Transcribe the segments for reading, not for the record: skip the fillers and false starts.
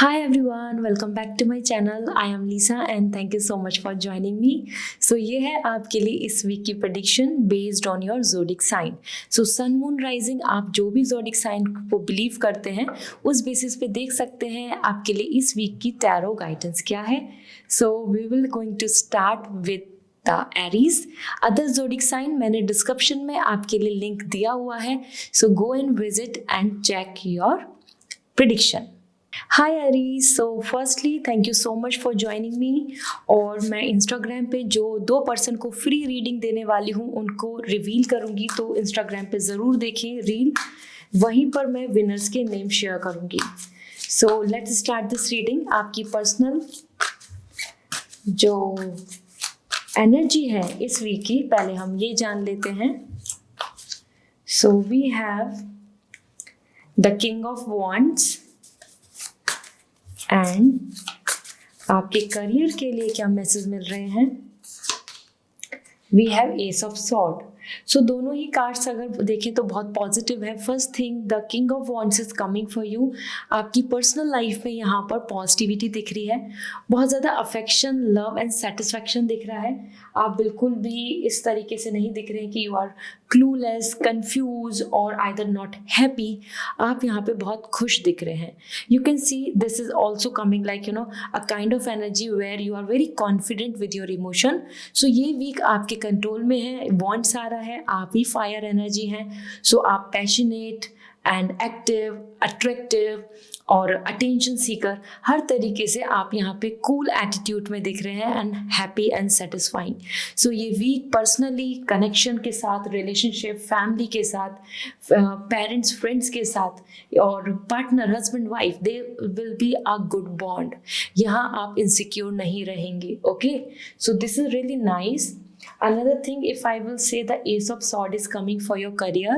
Hi everyone, welcome back to my channel. I am Lisa and thank you so much for joining me. So ये है आपके लिए इस week की prediction based on your zodiac sign. So sun moon rising आप जो भी zodiac sign को believe करते हैं उस basis पे देख सकते हैं आपके लिए इस वीक की tarot guidance क्या है. So we will going to start with the Aries. Other zodiac sign मैंने डिस्क्रिप्शन में आपके लिए लिंक दिया हुआ है. So go and visit and check your prediction. Hi Aries. So firstly thank you so much for joining me. और मैं Instagram पे जो 2 पर्सन को फ्री रीडिंग देने वाली हूँ उनको रिवील करूँगी, तो इंस्टाग्राम पे ज़रूर देखें रील, वहीं पर मैं विनर्स के नेम शेयर करूँगी. So let's start this reading. आपकी पर्सनल जो एनर्जी है इस वीक की पहले हम ये जान लेते हैं. So we have the king of wands and आपके करियर के लिए क्या मैसेज मिल रहे हैं. We have ace of sword. So दोनों ही कार्ड्स अगर देखें तो बहुत पॉजिटिव है. First thing, the king of wands is coming for you. आपकी पर्सनल लाइफ में यहाँ पर पॉजिटिविटी दिख रही है, बहुत ज़्यादा अफेक्शन, लव एंड सेटिस्फैक्शन दिख रहा है. आप बिल्कुल भी इस तरीके से नहीं दिख रहे हैं कि यू आर क्लूलेस, कंफ्यूज और आइदर नॉट हैप्पी. आप यहाँ पे बहुत खुश दिख रहे हैं. You can see this is also coming like a kind of energy where you are very confident with your emotion. So ये वीक आपके कंट्रोल में है. वॉन्ट्स आ रहा है, आप ही फायर एनर्जी हैं. सो आप पैशनेट एंड एक्टिव, अट्रैक्टिव और अटेंशन सीकर, हर तरीके से आप यहाँ पे कूल एटीट्यूड में दिख रहे हैं एंड हैप्पी एंड सेटिस्फाइंग. सो ये वीक पर्सनली कनेक्शन के साथ, रिलेशनशिप, फैमिली के साथ, पेरेंट्स, फ्रेंड्स के साथ और partner, husband wife, they will be a good bond. यहाँ आप इनसिक्योर नहीं रहेंगे. Okay, so this is really nice. Another thing, if I will say the Ace of Sword is coming for your career.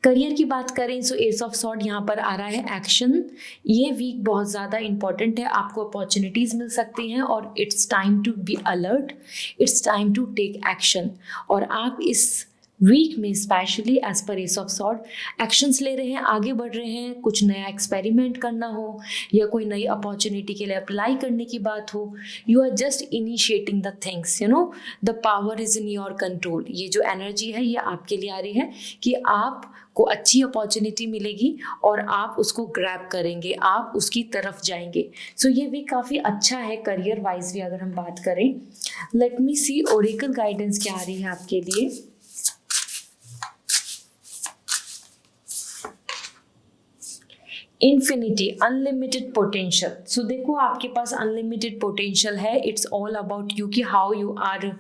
Career की बात करें सो S of sword यहाँ पर आ रहा है एक्शन. ये वीक बहुत ज़्यादा इंपॉर्टेंट है. आपको अपॉर्चुनिटीज़ मिल सकती हैं और it's time to be alert, it's time to take action. और आप इस वीक में specially as per ace of sword actions ले रहे हैं, आगे बढ़ रहे हैं. कुछ नया एक्सपेरिमेंट करना हो या कोई नई अपॉर्चुनिटी के लिए अप्लाई करने की बात हो, you are just initiating the things. The power is in your control. ये जो एनर्जी है ये आपके लिए आ रही है कि आपको अच्छी अपॉर्चुनिटी मिलेगी और आप उसको ग्रैब करेंगे, आप उसकी तरफ जाएंगे. सो ये वीक काफ़ी अच्छा है करियर वाइज भी अगर हम बात करें. लेट मी सी ओरेकल गाइडेंस क्या आ रही है आपके लिए. Infinity, unlimited potential. सो देखो आपके पास अनलिमिटेड पोटेंशियल है. इट्स ऑल अबाउट यू कि how you are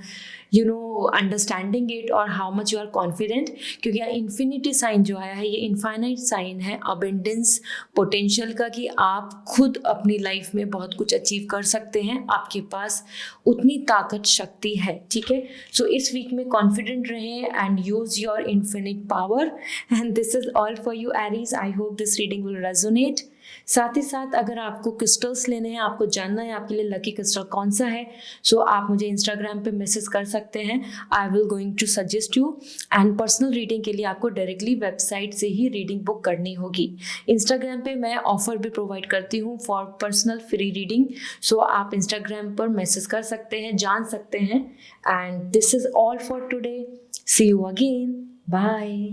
understanding it और how much you are confident. क्योंकि इन्फिनिटी साइन जो आया है ये इनफाइनाइट साइन है अबेंडेंस पोटेंशियल का, कि आप खुद अपनी लाइफ में बहुत कुछ अचीव कर सकते हैं. आपके पास उतनी ताकत, शक्ति है. ठीक है, सो इस वीक में कॉन्फिडेंट रहें and use your infinite power. And this is all for you Aries. I hope this reading will resonate. साथ ही साथ अगर आपको क्रिस्टल्स लेने हैं, आपको जानना है आपके लिए लकी क्रिस्टल कौन सा है, सो आप मुझे इंस्टाग्राम पे मैसेज कर सकते हैं. I will going to suggest you. And personal reading के लिए आपको डायरेक्टली वेबसाइट से ही रीडिंग बुक करनी होगी. इंस्टाग्राम पे मैं ऑफर भी प्रोवाइड करती हूँ फॉर पर्सनल फ्री रीडिंग. सो आप इंस्टाग्राम पर मैसेज कर सकते हैं, जान सकते हैं. And this is all for today. See you again. Bye.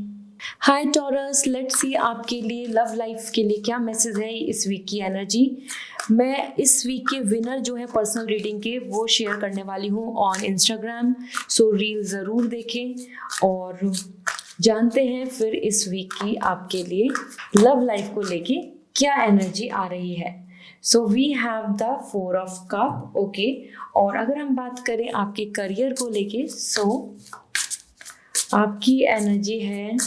Hi Taurus, let's see आपके लिए लव लाइफ के लिए क्या मैसेज है इस वीक की एनर्जी. मैं इस वीक के विनर जो है पर्सनल रीडिंग के वो शेयर करने वाली हूँ ऑन इंस्टाग्राम. सो रील ज़रूर देखें और जानते हैं फिर इस वीक की आपके लिए लव लाइफ को लेके क्या एनर्जी आ रही है. So we have the 4 of cup. Okay, और अगर हम बात करें आपके करियर को लेके, सो आपकी एनर्जी है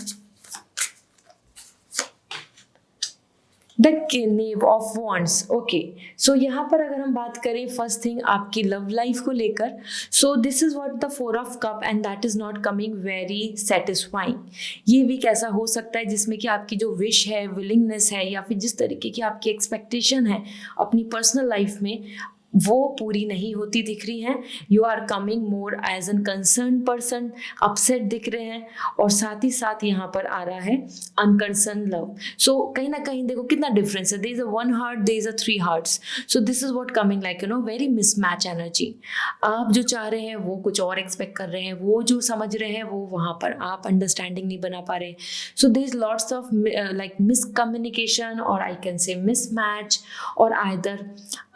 the knave of wands. Okay, so यहाँ पर अगर हम बात करें फर्स्ट थिंग आपकी लव लाइफ को लेकर, so this is what the 4 of cup and that is not coming very satisfying. ये वीक ऐसा हो सकता है जिसमें कि आपकी जो विश है, विलिंगनेस है या फिर जिस तरीके की आपकी एक्सपेक्टेशन है अपनी पर्सनल लाइफ में, वो पूरी नहीं होती दिख रही हैं। You are coming more as an concern person, upset दिख रहे हैं, और साथ ही साथ यहाँ पर आ रहा है अनकंसर्न लव। सो कहीं ना कहीं देखो कितना डिफरेंस है, there is a 1 heart, there is a 3 hearts. So this is what coming like very mismatch energy. आप जो चाह रहे हैं वो कुछ और एक्सपेक्ट कर रहे हैं, वो जो समझ रहे हैं वो वहाँ पर आप अंडरस्टैंडिंग नहीं बना पा रहे। So there is lots of like miscommunication, और आई कैन से मिसमैच, और आइदर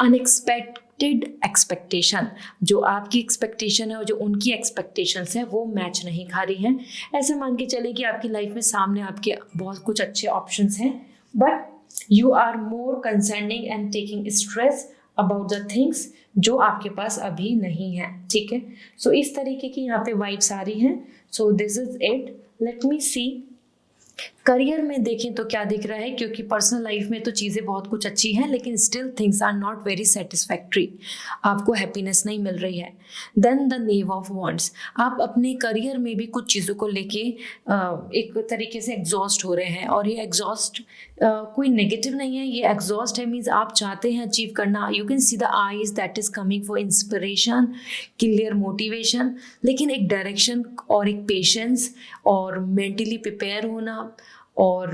अनएक्सपेक्टेड एक्सपेक्टेशन। जो आपकी एक्सपेक्टेशन है और जो उनकी एक्सपेक्टेशंस है वो मैच नहीं खा रही हैं। ऐसे मान के चले कि आपकी लाइफ में सामने आपके बहुत कुछ अच्छे ऑप्शंस हैं, but you are more concerning and taking stress about the things जो आपके पास अभी नहीं है। ठीक है, सो इस तरीके की यहाँ पे वाइब्स आ रही हैं। So this is it. Let me see career में देखें तो क्या दिख रहा है, क्योंकि पर्सनल लाइफ में तो चीज़ें बहुत कुछ अच्छी हैं, लेकिन still things are not very satisfactory, आपको हैप्पीनेस नहीं मिल रही है। Then the knave of wands, आप अपने करियर में भी कुछ चीज़ों को लेके एक तरीके से एग्जॉस्ट हो रहे हैं, और ये एग्जॉस्ट कोई नेगेटिव नहीं है, ये एग्जॉस्ट है मीन्स आप चाहते हैं अचीव करना। You can see the eyes that is coming for inspiration, clear motivation, लेकिन एक डायरेक्शन और एक पेशेंस और मेंटली प्रिपेयर होना और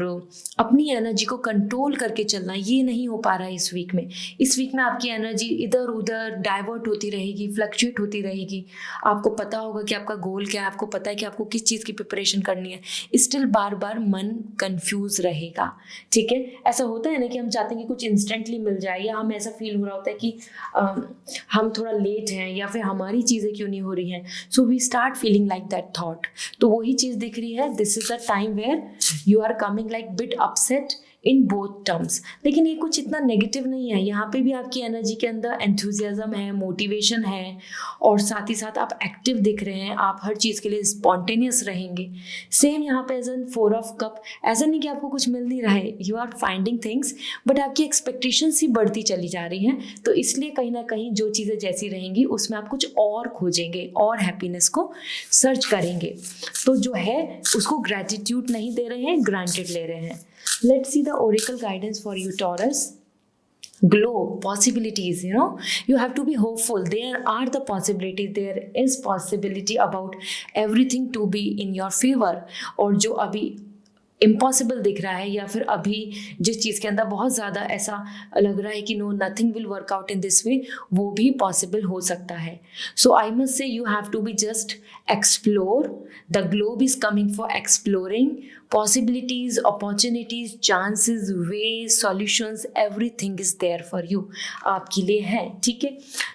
अपनी एनर्जी को कंट्रोल करके चलना, ये नहीं हो पा रहा है इस वीक में। इस वीक में आपकी एनर्जी इधर उधर डाइवर्ट होती रहेगी, फ्लक्चुएट होती रहेगी। आपको पता होगा कि आपका गोल क्या है, आपको पता है कि आपको किस चीज़ की प्रिपरेशन करनी है, स्टिल बार बार मन कंफ्यूज रहेगा। ठीक है, ऐसा होता है ना कि हम चाहते हैं कि कुछ इंस्टेंटली मिल जाए, या हमें ऐसा फील हो रहा होता है कि हम थोड़ा लेट हैं, या फिर हमारी चीज़ें क्यों नहीं हो रही हैं। So we start feeling like that thought. तो वही चीज़ दिख रही है, this is the time where you are coming like bit upset in both terms. लेकिन ये कुछ इतना नेगेटिव नहीं है, यहाँ पे भी आपकी एनर्जी के अंदर एंथुजियाज्म है, मोटिवेशन है, और साथ ही साथ आप एक्टिव दिख रहे हैं, आप हर चीज़ के लिए स्पॉन्टेनियस रहेंगे। सेम यहाँ पे एज एन 4 ऑफ कप, ऐसा नहीं कि आपको कुछ मिल नहीं रहा है, you are finding things, but आपकी एक्सपेक्टेशंस ही बढ़ती चली जा रही हैं। तो इसलिए कहीं ना कहीं जो चीज़ें जैसी रहेंगी उसमें आप कुछ और खोजेंगे और हैप्पीनेस को सर्च करेंगे। तो जो है उसको ग्रैटिट्यूड नहीं दे रहे हैं, ग्रांटेड ले रहे हैं। Let's see the oracle guidance for you, Taurus. Glow, possibilities, you have to be hopeful. There are the possibilities, there is possibility about everything to be in your favor. और जो अभी इम्पॉसिबल दिख रहा है, या फिर अभी जिस चीज़ के अंदर बहुत ज़्यादा ऐसा लग रहा है कि no nothing will work out in this way, वो भी पॉसिबल हो सकता है। So I must say you have to be just explore, the globe is coming for exploring possibilities, opportunities, chances, ways, solutions, everything is there for you, आपके लिए है। ठीक है,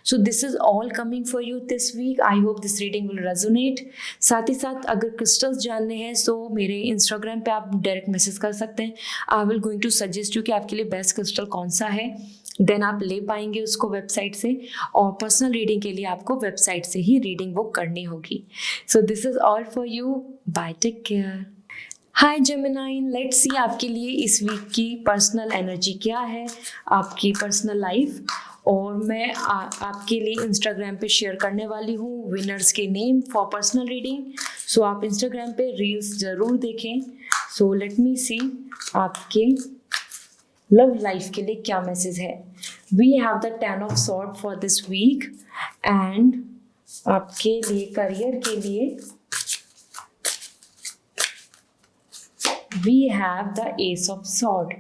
so this is all coming for you this week. I hope this reading will resonate. साथ ही साथ अगर crystals जानने हैं तो मेरे इंस्टाग्राम पे आप डायरेक्ट मैसेज कर सकते हैं। I will going to suggest you कि आपके लिए बेस्ट क्रिस्टल कौन सा है, देन आप ले पाएंगे उसको वेबसाइट से, और पर्सनल रीडिंग के लिए आपको वेबसाइट से ही रीडिंग बुक करनी होगी। So this is all for you, bye, take care. Hi Gemini, let's see आपके लिए इस वीक की पर्सनल एनर्जी क्या है, आपकी पर्सनल लाइफ। और मैं आपके लिए इंस्टाग्राम पे शेयर करने वाली हूँ विनर्स के नेम फॉर पर्सनल रीडिंग। सो आप इंस्टाग्राम पे रील्स ज़रूर देखें। सो लेट मी सी आपके लव लाइफ के लिए क्या मैसेज है। We have the 10 of sword for this week, and आपके लिए करियर के लिए we have the ace of sword.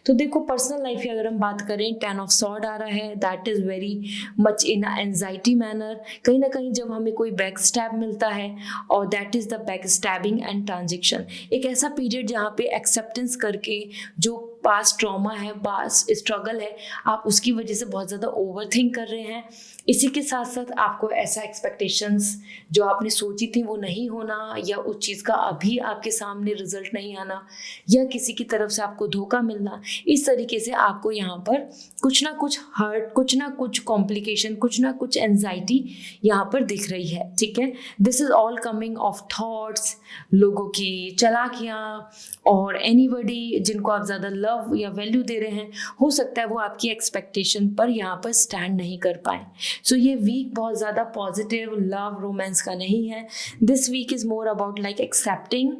तो देखो पर्सनल लाइफ की अगर हम बात करें, 10 ऑफ सॉर्ड आ रहा है, that is very much in anxiety manner. कहीं ना कहीं जब हमें कोई बैक स्टैब मिलता है, और that is the back stabbing and transaction, एक ऐसा पीरियड जहाँ पे एक्सेप्टेंस करके जो पास्ट ट्रॉमा है, पास्ट स्ट्रगल है, आप उसकी वजह से बहुत ज़्यादा ओवरथिंक कर रहे हैं। इसी के साथ साथ आपको ऐसा एक्सपेक्टेशंस जो आपने सोची थी वो नहीं होना, या उस चीज़ का अभी आपके सामने रिजल्ट नहीं आना, या किसी की तरफ से आपको धोखा मिलना, इस तरीके से आपको यहाँ पर कुछ ना कुछ हर्ट, कुछ ना कुछ कॉम्प्लिकेशन, कुछ ना कुछ एंजाइटी यहाँ पर दिख रही है। ठीक है, this is all coming of thoughts, लोगों की चालाकियाँ, और एनीबडी जिनको आप ज़्यादा लव या वैल्यू दे रहे हैं, हो सकता है वो आपकी एक्सपेक्टेशन पर यहाँ पर स्टैंड नहीं कर पाए। सो ये वीक बहुत ज़्यादा पॉजिटिव लव रोमांस का नहीं है। This week is more about like accepting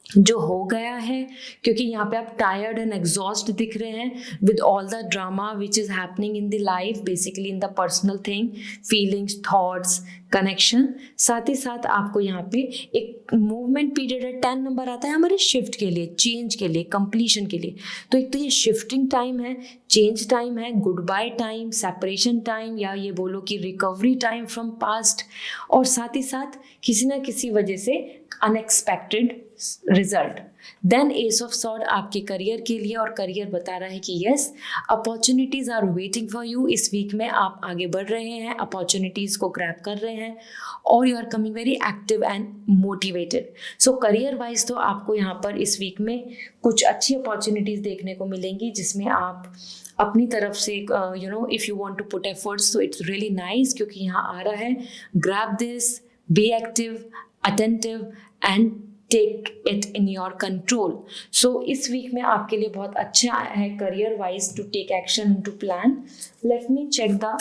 जो हो गया है, क्योंकि यहाँ पे आप टायर्ड एंड एग्जॉस्ट दिख रहे हैं with all the drama which is happening in the life, basically in the personal thing, feelings, thoughts, connection. साथ ही साथ आपको यहाँ पे एक मूवमेंट पीरियड है, 10 नंबर आता है हमारे शिफ्ट के लिए, चेंज के लिए, कंप्लीशन के लिए। तो एक तो ये शिफ्टिंग टाइम है, चेंज टाइम है, good by time, separation time, या ये बोलो कि रिकवरी टाइम फ्रॉम पास्ट, और साथ ही साथ किसी ना किसी वजह से unexpected result. Then ace of sword आपके करियर के लिए, और करियर बता रहा है कि yes, opportunities are waiting for you. इस वीक में आप आगे बढ़ रहे हैं, अपॉर्चुनिटीज को ग्रैब कर रहे हैं, और you are coming very active and motivated. So career wise तो आपको यहाँ पर इस वीक में कुछ अच्छी अपॉर्चुनिटीज देखने को मिलेंगी, जिसमें आप अपनी तरफ से if you want to put efforts, तो इट्स रियली नाइस, क्योंकि यहाँ आ रहा है grab this, be active, attentive and take it in your control. So इस वीक में आपके लिए बहुत अच्छा है career wise to take action, to plan. Let me check the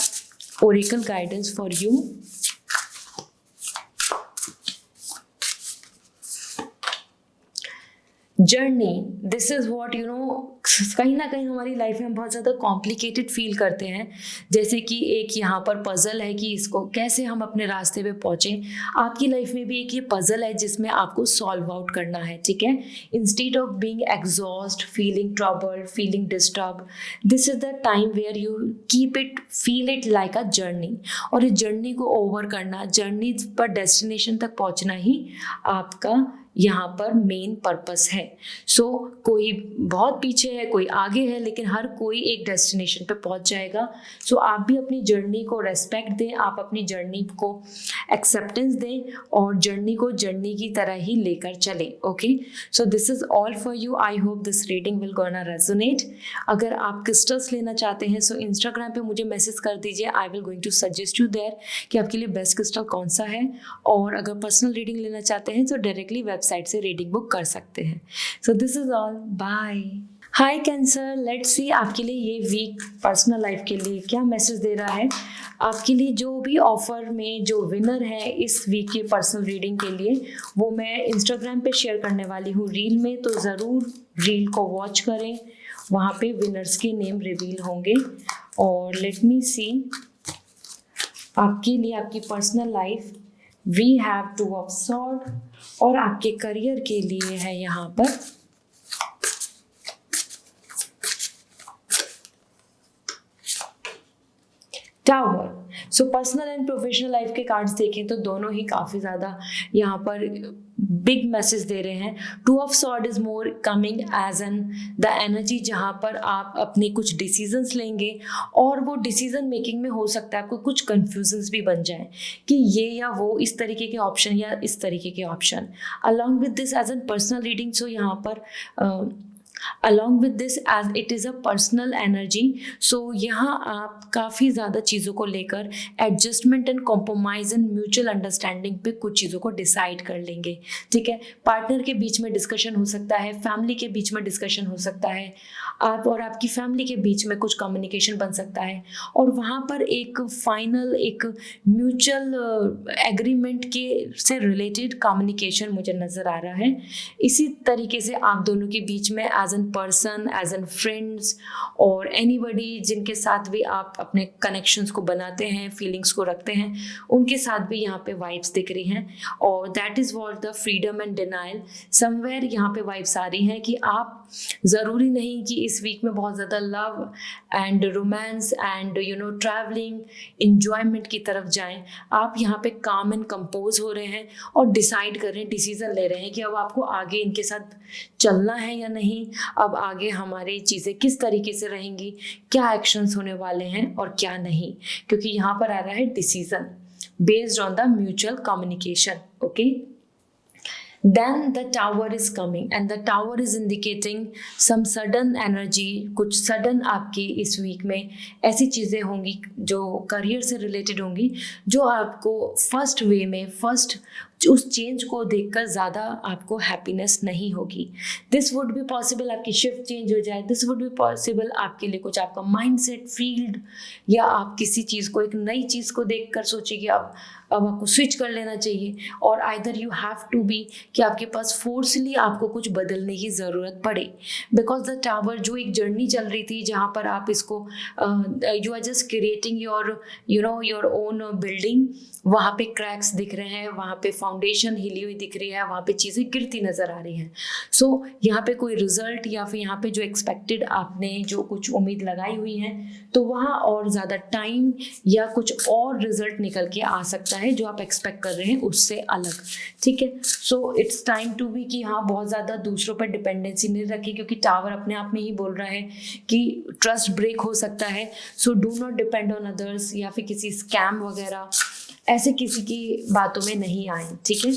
oracle guidance for you. Journey, this is what कहीं ना कहीं हमारी लाइफ में हम बहुत ज़्यादा कॉम्प्लिकेटेड फील करते हैं, जैसे कि एक यहाँ पर पजल है कि इसको कैसे हम अपने रास्ते पे पहुँचें। आपकी लाइफ में भी एक ये पजल है जिसमें आपको सॉल्व आउट करना है, ठीक है। Instead of being exhaust, feeling troubled, feeling disturb, this is the time where you keep it, feel it like a journey. और इस जर्नी को ओवर करना, जर्नी पर डेस्टिनेशन तक पहुँचना ही आपका यहाँ पर मेन पर्पस है। सो कोई बहुत पीछे है, कोई आगे है, लेकिन हर कोई एक डेस्टिनेशन पे पहुँच जाएगा। सो आप भी अपनी जर्नी को रेस्पेक्ट दें, आप अपनी जर्नी को एक्सेप्टेंस दें, और जर्नी को जर्नी की तरह ही लेकर चलें। Okay, so this is all for you. I hope this reading will gonna resonate. अगर आप क्रिस्टल्स लेना चाहते हैं, सो इंस्टाग्राम पे मुझे मैसेज कर दीजिए, I will going to suggest you there कि आपके लिए बेस्ट क्रिस्टल कौन सा है। और अगर पर्सनल रीडिंग लेना चाहते हैं तो डायरेक्टली वेबसाइट से रीडिंग बुक कर सकते हैं। So this is all, bye. Hi Cancer, let's see आपके लिए ये वीक पर्सनल लाइफ के लिए क्या मैसेज दे रहा है। आपके लिए जो भी ऑफर में जो विनर है इस वीक के पर्सनल रीडिंग के लिए, वो मैं इंस्टाग्राम पे शेयर करने वाली हूँ रील में, तो ज़रूर रील को वॉच करें, वहाँ पे विनर्स के नेम रिवील होंगे। और लेट मी सी आपके लिए आपकी personal life, we have two of sword, और आपके करियर के लिए है यहाँ पर tower. So personal and professional life के कार्ड्स देखें तो दोनों ही काफ़ी ज़्यादा यहाँ पर बिग मैसेज दे रहे हैं। Two of sword is more coming as an the energy, जहाँ पर आप अपने कुछ डिसीजंस लेंगे, और वो डिसीजन मेकिंग में हो सकता है आपको कुछ कन्फ्यूजन्स भी बन जाए कि ये या वो, इस तरीके के ऑप्शन या इस तरीके के option. Along with this as an personal reading, so यहाँ पर along with this as it is a personal energy, so यहाँ आप काफ़ी ज़्यादा चीज़ों को लेकर adjustment and compromise and mutual understanding पे कुछ चीज़ों को डिसाइड कर लेंगे, ठीक है। पार्टनर के बीच में डिस्कशन हो सकता है, फैमिली के बीच में डिस्कशन हो सकता है, आप और आपकी फैमिली के बीच में कुछ कम्युनिकेशन बन सकता है, और वहाँ पर एक फाइनल एक म्यूचुअल एग्रीमेंट के से रिलेटेड कम्युनिकेशन मुझे नज़र आ रहा है। इसी तरीके से आप दोनों के बीच में as an person, as an friends, और एनीबडी जिनके साथ भी आप अपने कनेक्शंस को बनाते हैं, फीलिंग्स को रखते हैं, उनके साथ भी यहाँ पे वाइब्स दिख रही हैं। और that is what the freedom and denial, somewhere यहाँ पे वाइब्स आ रही हैं कि आप ज़रूरी नहीं कि इस वीक में बहुत ज़्यादा love and romance and travelling enjoyment की तरफ जाएं। आप यहाँ पे काम एंड कंपोज हो रहे हैं और डिसाइड कर रहे हैं, डिसीजन ले रहे हैं कि अब आपको आगे इनके साथ चलना है या नहीं, अब आगे हमारी चीज़ें किस तरीके से रहेंगी, क्या एक्शंस होने वाले हैं और क्या नहीं, क्योंकि यहाँ पर आ रहा है decision based on the mutual communication. Okay, then the tower is coming and the tower is indicating some sudden energy, कुछ sudden आपकी इस वीक में ऐसी चीज़ें होंगी जो करियर से रिलेटेड होंगी, जो आपको फर्स्ट वे में फर्स्ट उस चेंज को देखकर ज़्यादा आपको हैप्पीनेस नहीं होगी। दिस वुड बी पॉसिबल आपकी शिफ्ट चेंज हो जाए, दिस वुड बी पॉसिबल आपके लिए कुछ आपका माइंडसेट फील्ड, या आप किसी चीज़ को, एक नई चीज़ को देखकर सोचिए कि अब अब आपको स्विच कर लेना चाहिए, और either you have to be कि आपके पास फोर्सली आपको कुछ बदलने की ज़रूरत पड़े, बिकॉज द टावर जो एक जर्नी चल रही थी जहाँ पर आप इसको you are just creating your own building, वहाँ पे क्रैक्स दिख रहे हैं, वहाँ पे फाउंडेशन हिली हुई दिख रही है, वहाँ पे चीज़ें गिरती नज़र आ रही हैं। सो यहाँ पे कोई रिजल्ट या फिर यहाँ पे जो एक्सपेक्टेड आपने जो कुछ उम्मीद लगाई हुई है, तो वहाँ और ज़्यादा टाइम या कुछ और रिजल्ट निकल के आ सकता है जो आप एक्सपेक्ट कर रहे हैं उससे अलग, ठीक है। So it's time to be कि हाँ, बहुत ज़्यादा दूसरों पर डिपेंडेंसी नहीं रखी, क्योंकि टावर अपने आप में ही बोल रहा है कि ट्रस्ट ब्रेक हो सकता है। So do not depend on others, या फिर किसी स्कैम वगैरह ऐसे किसी की बातों में नहीं आए, ठीक है।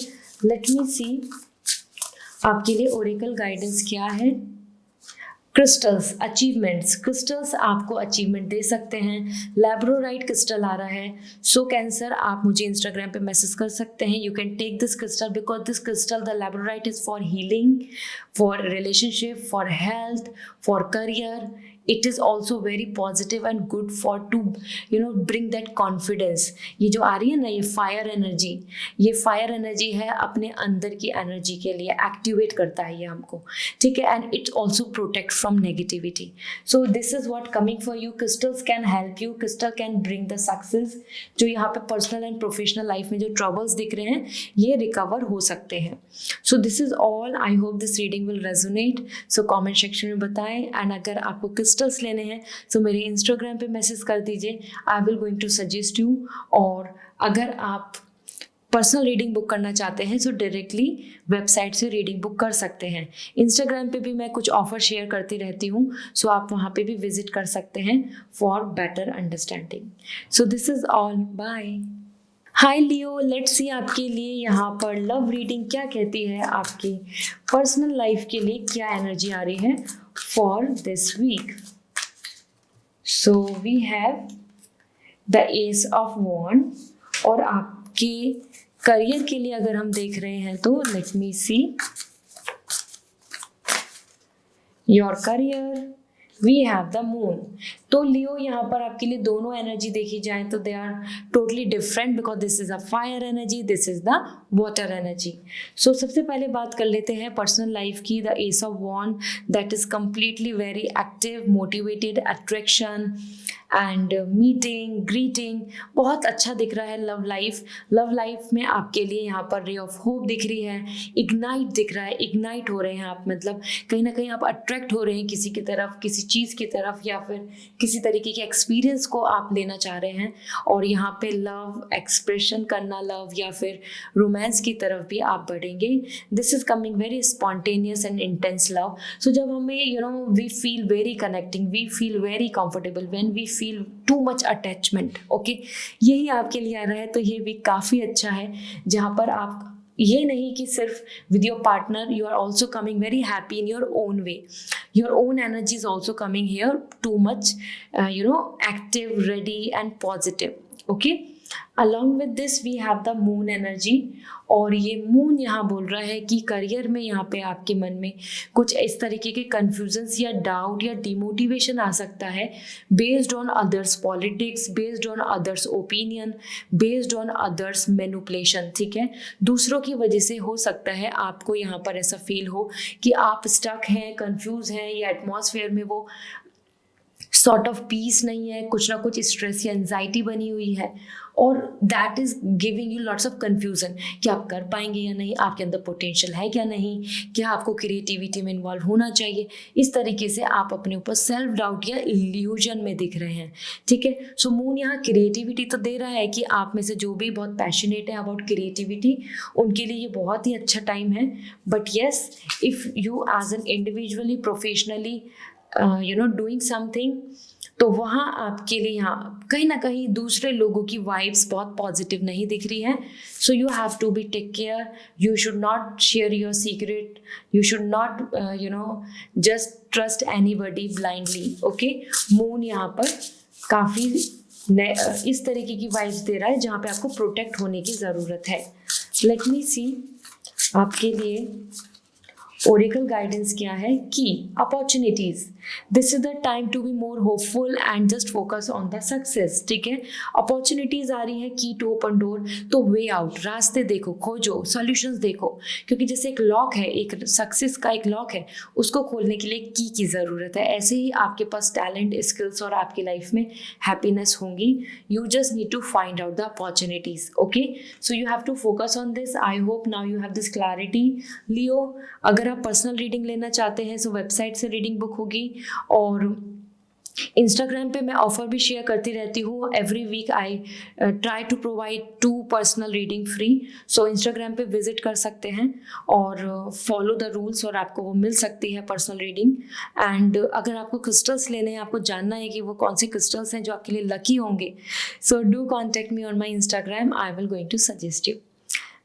लेट मी सी आपके लिए ओरेकल गाइडेंस क्या है। क्रिस्टल्स, अचीवमेंट्स, क्रिस्टल्स आपको अचीवमेंट दे सकते हैं। लैब्रोराइट क्रिस्टल आ रहा है। सो कैंसर, आप मुझे इंस्टाग्राम पे मैसेज कर सकते हैं, you can take this crystal because this crystal the labradorite is for healing, for relationship, for health, for career. It is also very positive and good for to bring that confidence। ये जो आ रही है ना, ये fire energy, ये fire energy है अपने अंदर की एनर्जी के लिए एक्टिवेट करता है ये हमको, ठीक है। And it also protect from negativity. So this is what coming for you. Crystals can help you, crystal can bring the success. जो यहाँ पे पर्सनल एंड प्रोफेशनल लाइफ में जो ट्रबल्स दिख रहे हैं ये रिकवर हो सकते हैं। So this is all. I hope this reading will resonate. So comment section में बताएं, एंड अगर आपको क्रिस्टल्स लेने हैं तो मेरे इंस्टाग्राम पे मैसेज कर दीजिए, I will going to suggest you. और अगर आप पर्सनल रीडिंग बुक करना चाहते हैं तो डायरेक्टली वेबसाइट से रीडिंग बुक कर सकते हैं। इंस्टाग्राम पे भी मैं कुछ ऑफर शेयर करती रहती हूँ, सो आप वहाँ पे भी विजिट कर सकते हैं for better understanding. So this is all, bye. Hi Leo, let's see आपके लिए यहाँ पर लव रीडिंग क्या कहती है, आपकी पर्सनल लाइफ के लिए क्या एनर्जी आ रही है for this week. So we have the ace of wand, और आपके करियर के लिए अगर हम देख रहे हैं तो let me see your career, we have the moon. तो लियो यहाँ पर आपके लिए दोनों एनर्जी देखी जाए तो they are totally different, because this is a fire energy, this is the water energy. So सबसे पहले बात कर लेते हैं पर्सनल लाइफ की। The ace of wand that is completely very active, motivated, attraction and meeting, greeting, बहुत अच्छा दिख रहा है। लव लाइफ में आपके लिए यहाँ पर रे ऑफ होप दिख रही है, इग्नाइट दिख रहा है, इग्नाइट हो रहे हैं आप, मतलब कहीं ना कहीं आप अट्रैक्ट हो रहे हैं किसी की तरफ, किसी चीज़ की तरफ, या फिर किसी तरीके के एक्सपीरियंस को आप लेना चाह रहे हैं। और यहाँ पे लव एक्सप्रेशन करना, लव या फिर रोमांस की तरफ भी आप बढ़ेंगे। This is coming very spontaneous and intense love. So जब हमें we feel very connecting, we feel very comfortable when we feel too much attachment, okay, यही आपके लिए आ रहा है। तो ये भी काफ़ी अच्छा है, जहाँ पर आप ये नहीं कि सिर्फ with your partner, you are also coming very happy in your own way, your own energy is also coming here too much active, ready and positive, okay. Along with this we have the moon energy, और ये moon यहाँ बोल रहा है कि career में यहाँ पे आपके मन में कुछ इस तरीके के कन्फ्यूजन्स या डाउट या डिमोटिवेशन आ सकता है, based on others politics, based on others opinion, based on others manipulation, ठीक है। दूसरों की वजह से हो सकता है आपको यहाँ पर ऐसा फील हो कि आप स्टक हैं, कंफ्यूज हैं, या एटमॉस्फेयर में वो सॉर्ट ऑफ पीस नहीं है, कुछ ना कुछ स्ट्रेस या एंजाइटी बनी हुई है, और that is giving you lots of confusion कि आप कर पाएंगे या नहीं, आपके अंदर पोटेंशियल है क्या नहीं, क्या आपको क्रिएटिविटी में इन्वॉल्व होना चाहिए। इस तरीके से आप अपने ऊपर सेल्फ डाउट या इल्यूजन में दिख रहे हैं, ठीक है। सो मून यहाँ क्रिएटिविटी तो दे रहा है कि आप में से जो भी बहुत पैशनेट है अबाउट क्रिएटिविटी, उनके लिए ये बहुत ही अच्छा टाइम है। But yes, if you as an individually, professionally doing something, तो वहाँ आपके लिए यहाँ कहीं ना कहीं दूसरे लोगों की वाइब्स बहुत पॉजिटिव नहीं दिख रही है। So you have to be take care, you should not share your secret, you should not just trust anybody blindly, okay. Moon यहाँ पर काफ़ी इस तरीके की वाइब्स दे रहा है जहाँ पे आपको प्रोटेक्ट होने की ज़रूरत है। लेट मी सी आपके लिए ओरेकल गाइडेंस क्या है कि opportunities, this is the time to be more hopeful and just focus on the success. ठीक है, अपॉर्चुनिटीज आ रही है, की टू ओपन डोर, तो वे आउट, रास्ते देखो, खोजो, सॉल्यूशंस देखो, क्योंकि जैसे एक लॉक है, एक सक्सेस का एक लॉक है, उसको खोलने के लिए की ज़रूरत है। ऐसे ही आपके पास टैलेंट, स्किल्स और आपकी लाइफ में हैप्पीनेस होंगी। You just need to find out the opportunities. Okay, so you have to focus on this. I hope now you have this clarity. Leo, अगर आप पर्सनल रीडिंग लेना चाहते हैं सो वेबसाइट से रीडिंग बुक होगी, और Instagram पे मैं ऑफर भी शेयर करती रहती हूँ। Every week I try to provide 2 personal reading free. So Instagram पे विजिट कर सकते हैं और फॉलो द रूल्स, और आपको वो मिल सकती है पर्सनल रीडिंग। एंड अगर आपको क्रिस्टल्स लेने हैं, आपको जानना है कि वो कौन से क्रिस्टल्स हैं जो आपके लिए लकी होंगे, so do contact me on my Instagram. I will going to suggest you.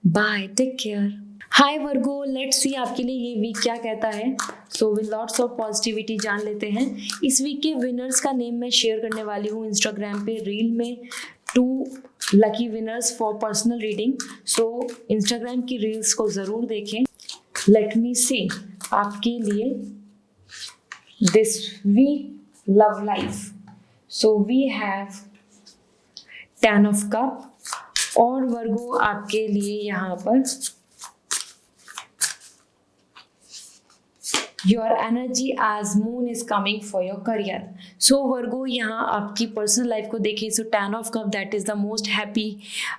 Bye, take care. Hi Virgo, let's see आपके लिए ये वीक क्या कहता है। So with lots of positivity जान लेते हैं इस वीक के विनर्स का नेम मैं शेयर करने वाली हूँ इंस्टाग्राम पे रील में। 2 lucky winners for personal reading. So Instagram की रील्स को ज़रूर देखें। लेट मी सी आपके लिए this week love life. So we have 10 of cup, और वर्गो आपके लिए यहाँ पर your energy as moon is coming for your career. So Virgo, यहाँ आपकी पर्सनल लाइफ को देखें। So 10 of cup, that is the most happy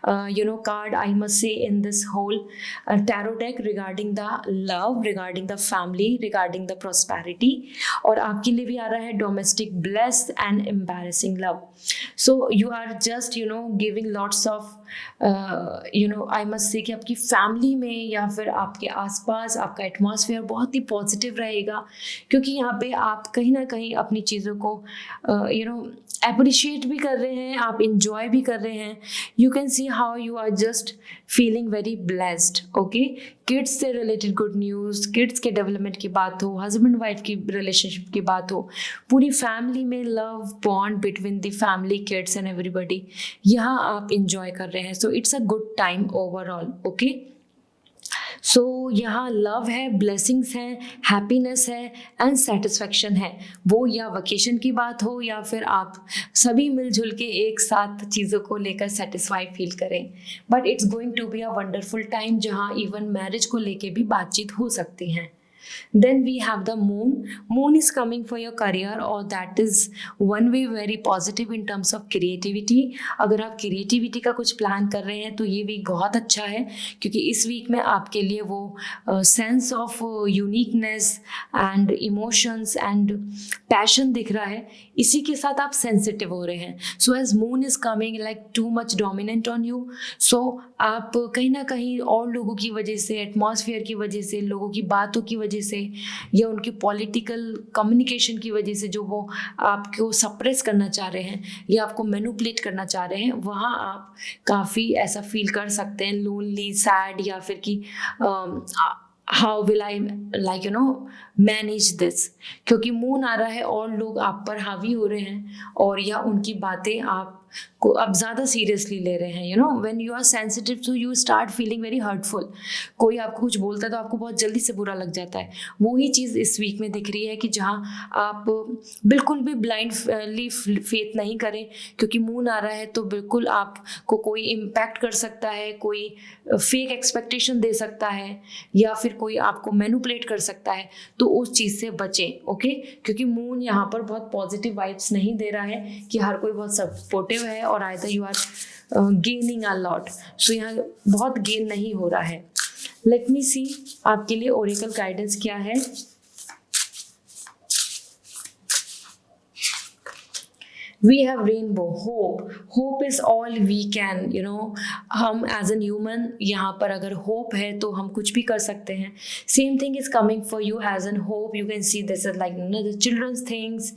card I must say in this whole tarot deck regarding the love, regarding the family, regarding the prosperity. और आपके लिए भी आ रहा है domestic blessed and embarrassing love. So you are just giving lots of I must say कि आपकी family में या फिर आपके आसपास आपका एटमॉस्फेयर बहुत ही पॉजिटिव रहेगा, क्योंकि यहाँ पे आप कहीं ना कहीं अपनी चीज़ों को अप्रिशिएट भी कर रहे हैं, आप इंजॉय भी कर रहे हैं। You can see how you are just feeling very blessed. Okay, kids से रिलेटेड गुड न्यूज़, किड्स के डेवलपमेंट की बात हो, हस्बैंड वाइफ की रिलेशनशिप की बात हो, पूरी फैमिली में love bond between the family, kids and everybody, यहाँ आप इंजॉय कर रहे हैं। So it's a good time overall. Okay, so यहाँ लव है, ब्लेसिंग्स हैं, हैप्पीनेस है एंड सेटिस्फैक्शन है। वो या वेकेशन की बात हो या फिर आप सभी मिलजुल के एक साथ चीज़ों को लेकर सेटिस्फाई फील करें। But it's going to be a wonderful time जहाँ इवन मैरिज को लेके भी बातचीत हो सकती हैं। Then we have the moon. Moon is coming for your career, or that is one way very positive in terms of creativity. अगर आप creativity का कुछ प्लान कर रहे हैं तो ये वीक बहुत अच्छा है, क्योंकि इस वीक में आपके लिए वो sense of uniqueness and emotions and passion दिख रहा है। इसी के साथ आप सेंसिटिव हो रहे हैं। So as moon is coming like too much dominant on you, so आप कहीं ना कहीं और लोगों की वजह से, एटमॉस्फेयर की वजह से, लोगों की बातों की वजह से या उनकी पॉलिटिकल कम्युनिकेशन की वजह से जो वो आपको सप्रेस करना चाह रहे हैं या आपको मैनिपुलेट करना चाह रहे हैं, वहाँ आप काफ़ी ऐसा फील कर सकते हैं, लोनली, सैड, या फिर कि how will I manage this, क्योंकि मून आ रहा है और लोग आप पर हावी हो रहे हैं और या उनकी बातें आप को अब ज़्यादा सीरियसली ले रहे हैं। When you are sensitive so you start feeling very hurtful. कोई आपको कुछ बोलता है तो आपको बहुत जल्दी से बुरा लग जाता है। वही चीज़ इस वीक में दिख रही है कि जहाँ आप बिल्कुल भी ब्लाइंडली फेथ नहीं करें, क्योंकि मून आ रहा है तो बिल्कुल आपको कोई इम्पैक्ट कर सकता है, कोई फेक एक्सपेक्टेशन दे सकता है या फिर कोई आपको मैनिपुलेट कर सकता है, तो उस चीज़ से बचें। ओके, क्योंकि मून यहाँ पर बहुत पॉजिटिव वाइब्स नहीं दे रहा है कि हर कोई बहुत सपोर्टिव है और either you are gaining a lot. So यहाँ बहुत गेन नहीं हो रहा है। लेट मी सी आपके लिए ओरेकल गाइडेंस क्या है। We have rainbow, hope. Hope is all we can, हम एज एन ह्यूमन यहाँ पर अगर होप है तो हम कुछ भी कर सकते हैं। Same thing is coming for you as an hope. You can see this is like the children's things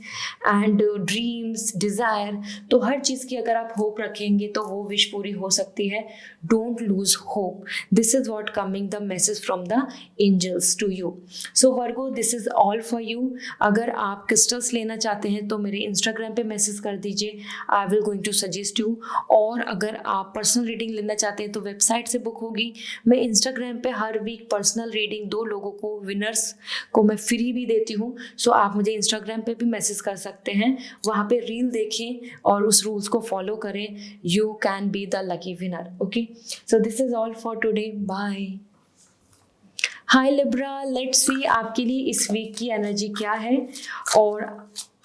and dreams, desire. तो हर चीज़ की अगर आप होप रखेंगे तो वो विश पूरी हो सकती है। Don't lose hope. This is what coming the message from the angels to you. So Virgo, this is all for you. अगर आप क्रिस्टल्स लेना चाहते हैं तो मेरे इंस्टाग्राम पे मैसेज कर कर दीजिए, I will going to suggest you. और अगर आप पर्सनल रीडिंग लेना चाहते हैं तो वेबसाइट से बुक होगी। मैं इंस्टाग्राम पे हर वीक पर्सनल रीडिंग 2 लोगों को, विनर्स को मैं फ्री भी देती हूँ। सो आप मुझे इंस्टाग्राम पे भी मैसेज कर सकते हैं, वहाँ पे रील देखें और उस रूल्स को फॉलो करें। You can be the lucky winner. Okay, so this is all for today, bye. Hi Libra, let's see आपके लिए इस वीक की एनर्जी क्या है। और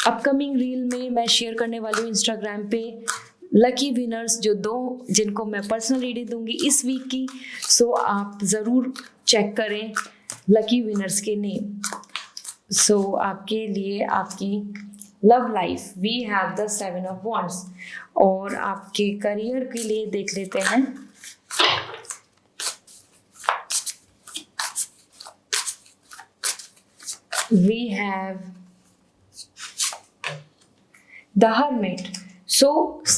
अपकमिंग रील में मैं शेयर करने वाली हूँ इंस्टाग्राम पे लकी विनर्स, जो 2 जिनको मैं पर्सनल रीडिंग दूंगी इस वीक की। सो आप ज़रूर चेक करें लकी विनर्स के नेम। सो आपके लिए आपकी love life, we have the 7 of wands. और आपके करियर के लिए देख लेते हैं we have the hermit. So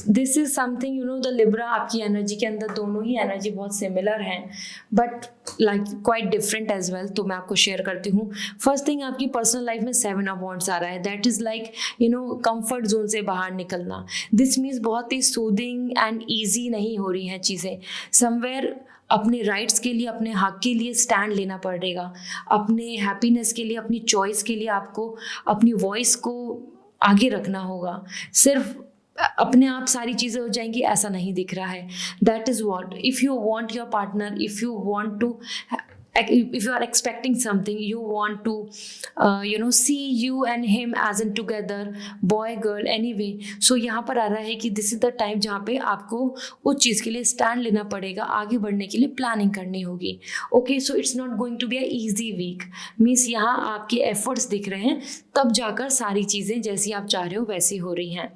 this is something, you know, the Libra आपकी एनर्जी के अंदर दोनों ही एनर्जी बहुत सिमिलर हैं, but like quite different as well. तो मैं आपको शेयर करती हूँ। फर्स्ट थिंग, आपकी पर्सनल लाइफ में 7 ऑफ वॉन्ड्स आ रहा है। That is like, you know, comfort zone से बाहर निकलना। दिस मीन्स बहुत ही सूदिंग एंड ईजी नहीं हो रही हैं चीज़ें। समवेयर अपने राइट्स के लिए, अपने हक के लिए स्टैंड लेना पड़ेगा। अपने हैप्पीनेस के लिए, अपनी चॉइस के लिए आपको अपनी वॉइस को आगे रखना होगा। सिर्फ अपने आप सारी चीज़ें हो जाएंगी ऐसा नहीं दिख रहा है। That is what, if you want your partner, if you want to, if you are expecting something, you want to see you and him as in together, boy girl anyway, so यहाँ पर आ रहा है कि this is the time जहाँ पे आपको उस चीज़ के लिए स्टैंड लेना पड़ेगा, आगे बढ़ने के लिए प्लानिंग करनी होगी। Okay, so it's not going to be a easy week. Means यहाँ आपके एफर्ट्स दिख रहे हैं, तब जाकर सारी चीज़ें जैसी आप चाह रहे हो वैसी हो रही हैं।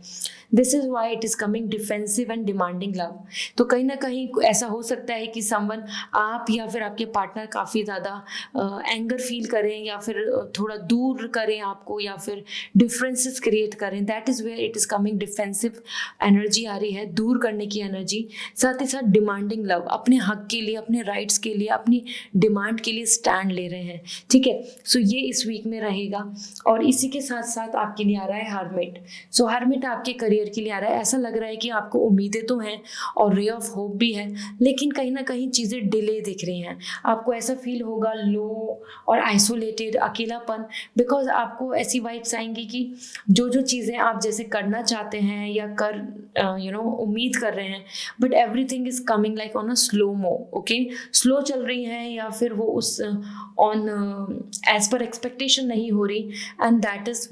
This is why it is coming defensive and demanding love. तो कहीं ना कहीं ऐसा हो सकता है कि समवन, आप या फिर आपके पार्टनर काफ़ी ज़्यादा एंगर फील करें, या फिर थोड़ा दूर करें आपको, या फिर डिफरेंसेस क्रिएट करें। That is where it is coming defensive energy आ रही है, दूर करने की एनर्जी। साथ ही साथ डिमांडिंग लव, अपने हक के लिए, अपने राइट्स के लिए, अपनी डिमांड के लिए स्टैंड ले रहे हैं। ठीक है, सो ये इस वीक में रहेगा। और इसी के साथ साथ आपके लिए आ रहा है हर्मिट। सो हर्मिट आपके करियर के लिए आ रहा है। ऐसा लग रहा है कि आपको उम्मीदें तो हैं और रे ऑफ होप भी है, लेकिन कहीं ना कहीं चीज़ें डिले दिख रही हैं। आपको ऐसा फील होगा लो और आइसोलेटेड, अकेलापन, बिकॉज आपको ऐसी वाइब्स आएंगी कि जो जो चीज़ें आप जैसे करना चाहते हैं या उम्मीद कर रहे हैं, but everything is coming like on a slow mo. Okay, slow चल रही हैं, या फिर वो उस ऑन एज पर एक्सपेक्टेशन नहीं हो रही, and that is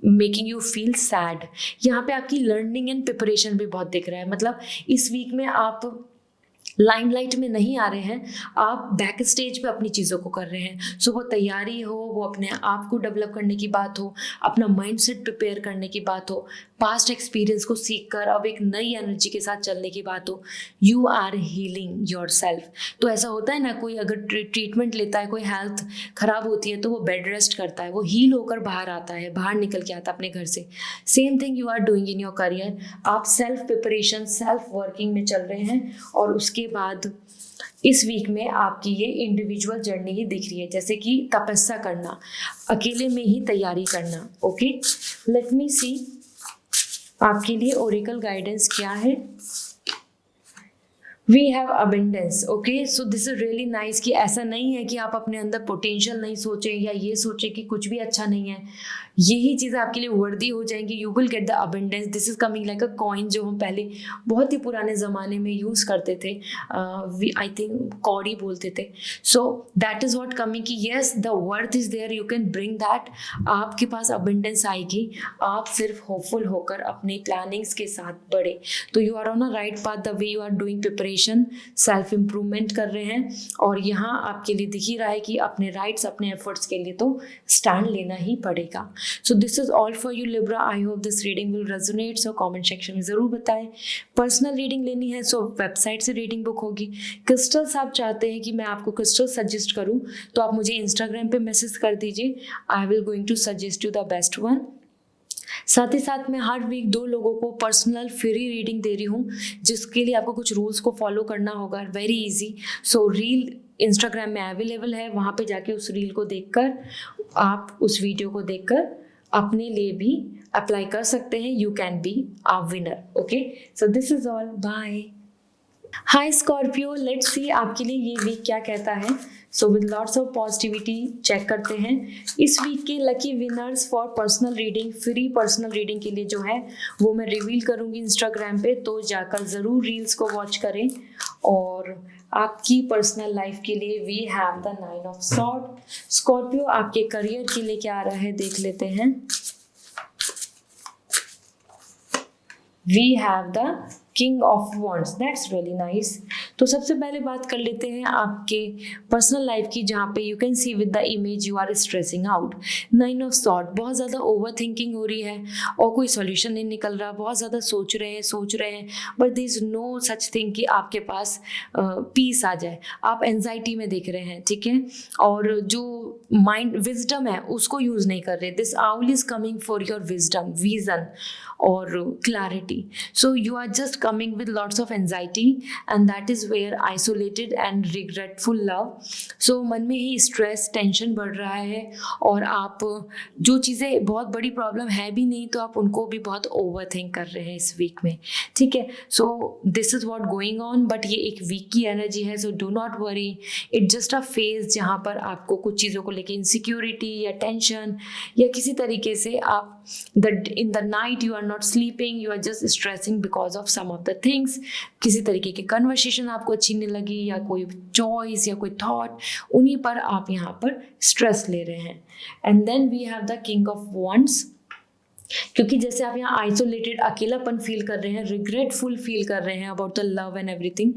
making you feel sad. यहाँ पे आपकी लर्निंग एंड प्रिपरेशन भी बहुत दिख रहा है। मतलब इस वीक में आप लाइमलाइट में नहीं आ रहे हैं, आप बैक स्टेज पे अपनी चीज़ों को कर रहे हैं। सो वो तैयारी हो, वो अपने आप को डेवलप करने की बात हो, अपना माइंडसेट प्रिपेयर करने की बात हो, पास्ट एक्सपीरियंस को सीख कर अब एक नई एनर्जी के साथ चलने की बात हो। You are healing your self. तो ऐसा होता है ना, कोई अगर ट्रीटमेंट लेता है, कोई हेल्थ खराब होती है तो वो बेड रेस्ट करता है, वो हील होकर बाहर आता है, बाहर निकल के आता है अपने घर से। Same thing you are doing in your career. आप सेल्फ प्रिपरेशन, सेल्फ वर्किंग में चल रहे हैं, और उसके बाद इस वीक में आपकी ये इंडिविजुअल जर्नी ही दिख रही है, जैसे कि तपस्या करना, अकेले में ही तैयारी करना। ओके, लेट मी सी आपके लिए ओरेकल गाइडेंस क्या है। We have abundance. Okay, so this is really nice कि ऐसा नहीं है कि आप अपने अंदर पोटेंशियल नहीं सोचें या ये सोचें कि कुछ भी अच्छा नहीं है। यही चीज़ें आपके लिए वर्दी हो जाएंगी। You will get the abundance. This is coming like a coin, जो हम पहले बहुत ही पुराने ज़माने में यूज़ करते थे, आई थिंक कौड़ी बोलते थे। So that is what coming कि yes, the worth is there, you can bring that. आपके पास अबेंडेंस आएगी, आप सिर्फ होपफुल होकर अपनी प्लानिंग्स के साथ बढ़े। तो you are on a right path the way you are doing preparation, self improvement कर रहे हैं। और यहाँ आपके लिए दिख ही रहा है कि अपने राइट्स, अपने एफर्ट्स के लिए तो स्टैंड लेना ही पड़ेगा। सो this is all for you Libra. I hope this reading will resonate. So comment section में ज़रूर बताएं। पर्सनल रीडिंग लेनी है सो वेबसाइट से रीडिंग बुक होगी। क्रिस्टल्स आप चाहते हैं कि मैं आपको क्रिस्टल सजेस्ट करूं, तो आप मुझे इंस्टाग्राम पे मैसेज कर दीजिए। I will going to suggest you the best one. साथ ही साथ मैं हर वीक 2 लोगों को पर्सनल फ्री रीडिंग दे रही हूँ, जिसके लिए आपको कुछ रूल्स को फॉलो करना होगा। Very easy. So reel Instagram में अवेलेबल है, वहाँ पे जाके उस रील को देखकर, आप उस वीडियो को देखकर अपने लिए भी अप्लाई कर सकते हैं. You can be a winner. Okay, so this is all. Bye. Hi Scorpio, let's see आपके लिए ये वीक क्या कहता है. So with lots of positivity check करते हैं इस वीक के lucky winners for personal reading. Free personal reading के लिए जो है वो मैं रिवील करूँगी इंस्टाग्राम पे, तो जाकर ज़रूर रील्स को वॉच करें. और आपकी पर्सनल लाइफ के लिए we have the 9 of sword. Scorpio, आपके करियर के लिए क्या आ रहा है देख लेते हैं. We have the king of wands. That's really nice. तो सबसे पहले बात कर लेते हैं आपके पर्सनल लाइफ की, जहाँ पे you can see with the image you are stressing out. 9 of sword, बहुत ज़्यादा ओवर थिंकिंग हो रही है और कोई सॉल्यूशन नहीं निकल रहा. बहुत ज़्यादा सोच रहे हैं but there is no such thing कि आपके पास पीस आ जाए. आप एंजाइटी में देख रहे हैं, ठीक है, और जो माइंड विजडम है उसको यूज़ नहीं कर रहे. This owl is coming for your wisdom, vision और clarity. So you are just coming with lots of anxiety and that is where isolated and regretful love. So मन में ही stress, tension बढ़ रहा है और आप जो चीज़ें बहुत बड़ी प्रॉब्लम है भी नहीं तो आप उनको भी बहुत ओवर थिंक कर रहे हैं इस वीक में, ठीक है. So this is what going on, but ये एक वीक की एनर्जी है. So do not worry, it just a phase जहाँ पर आपको कुछ चीज़ों को लेकर इनसिक्योरिटी या टेंशन या किसी तरीके से आप in the night you are not sleeping, you are just stressing because of some of the things. किसी तरीके की कन्वर्सेशन आपको अच्छी नहीं लगी या कोई चॉइस या कोई थॉट, उन्हीं पर आप यहाँ पर स्ट्रेस ले रहे हैं. And then we have the king of wands. क्योंकि जैसे आप यहाँ आइसोलेटेड, अकेलापन फील कर रहे हैं, रिग्रेटफुल फील कर रहे हैं about the love and everything,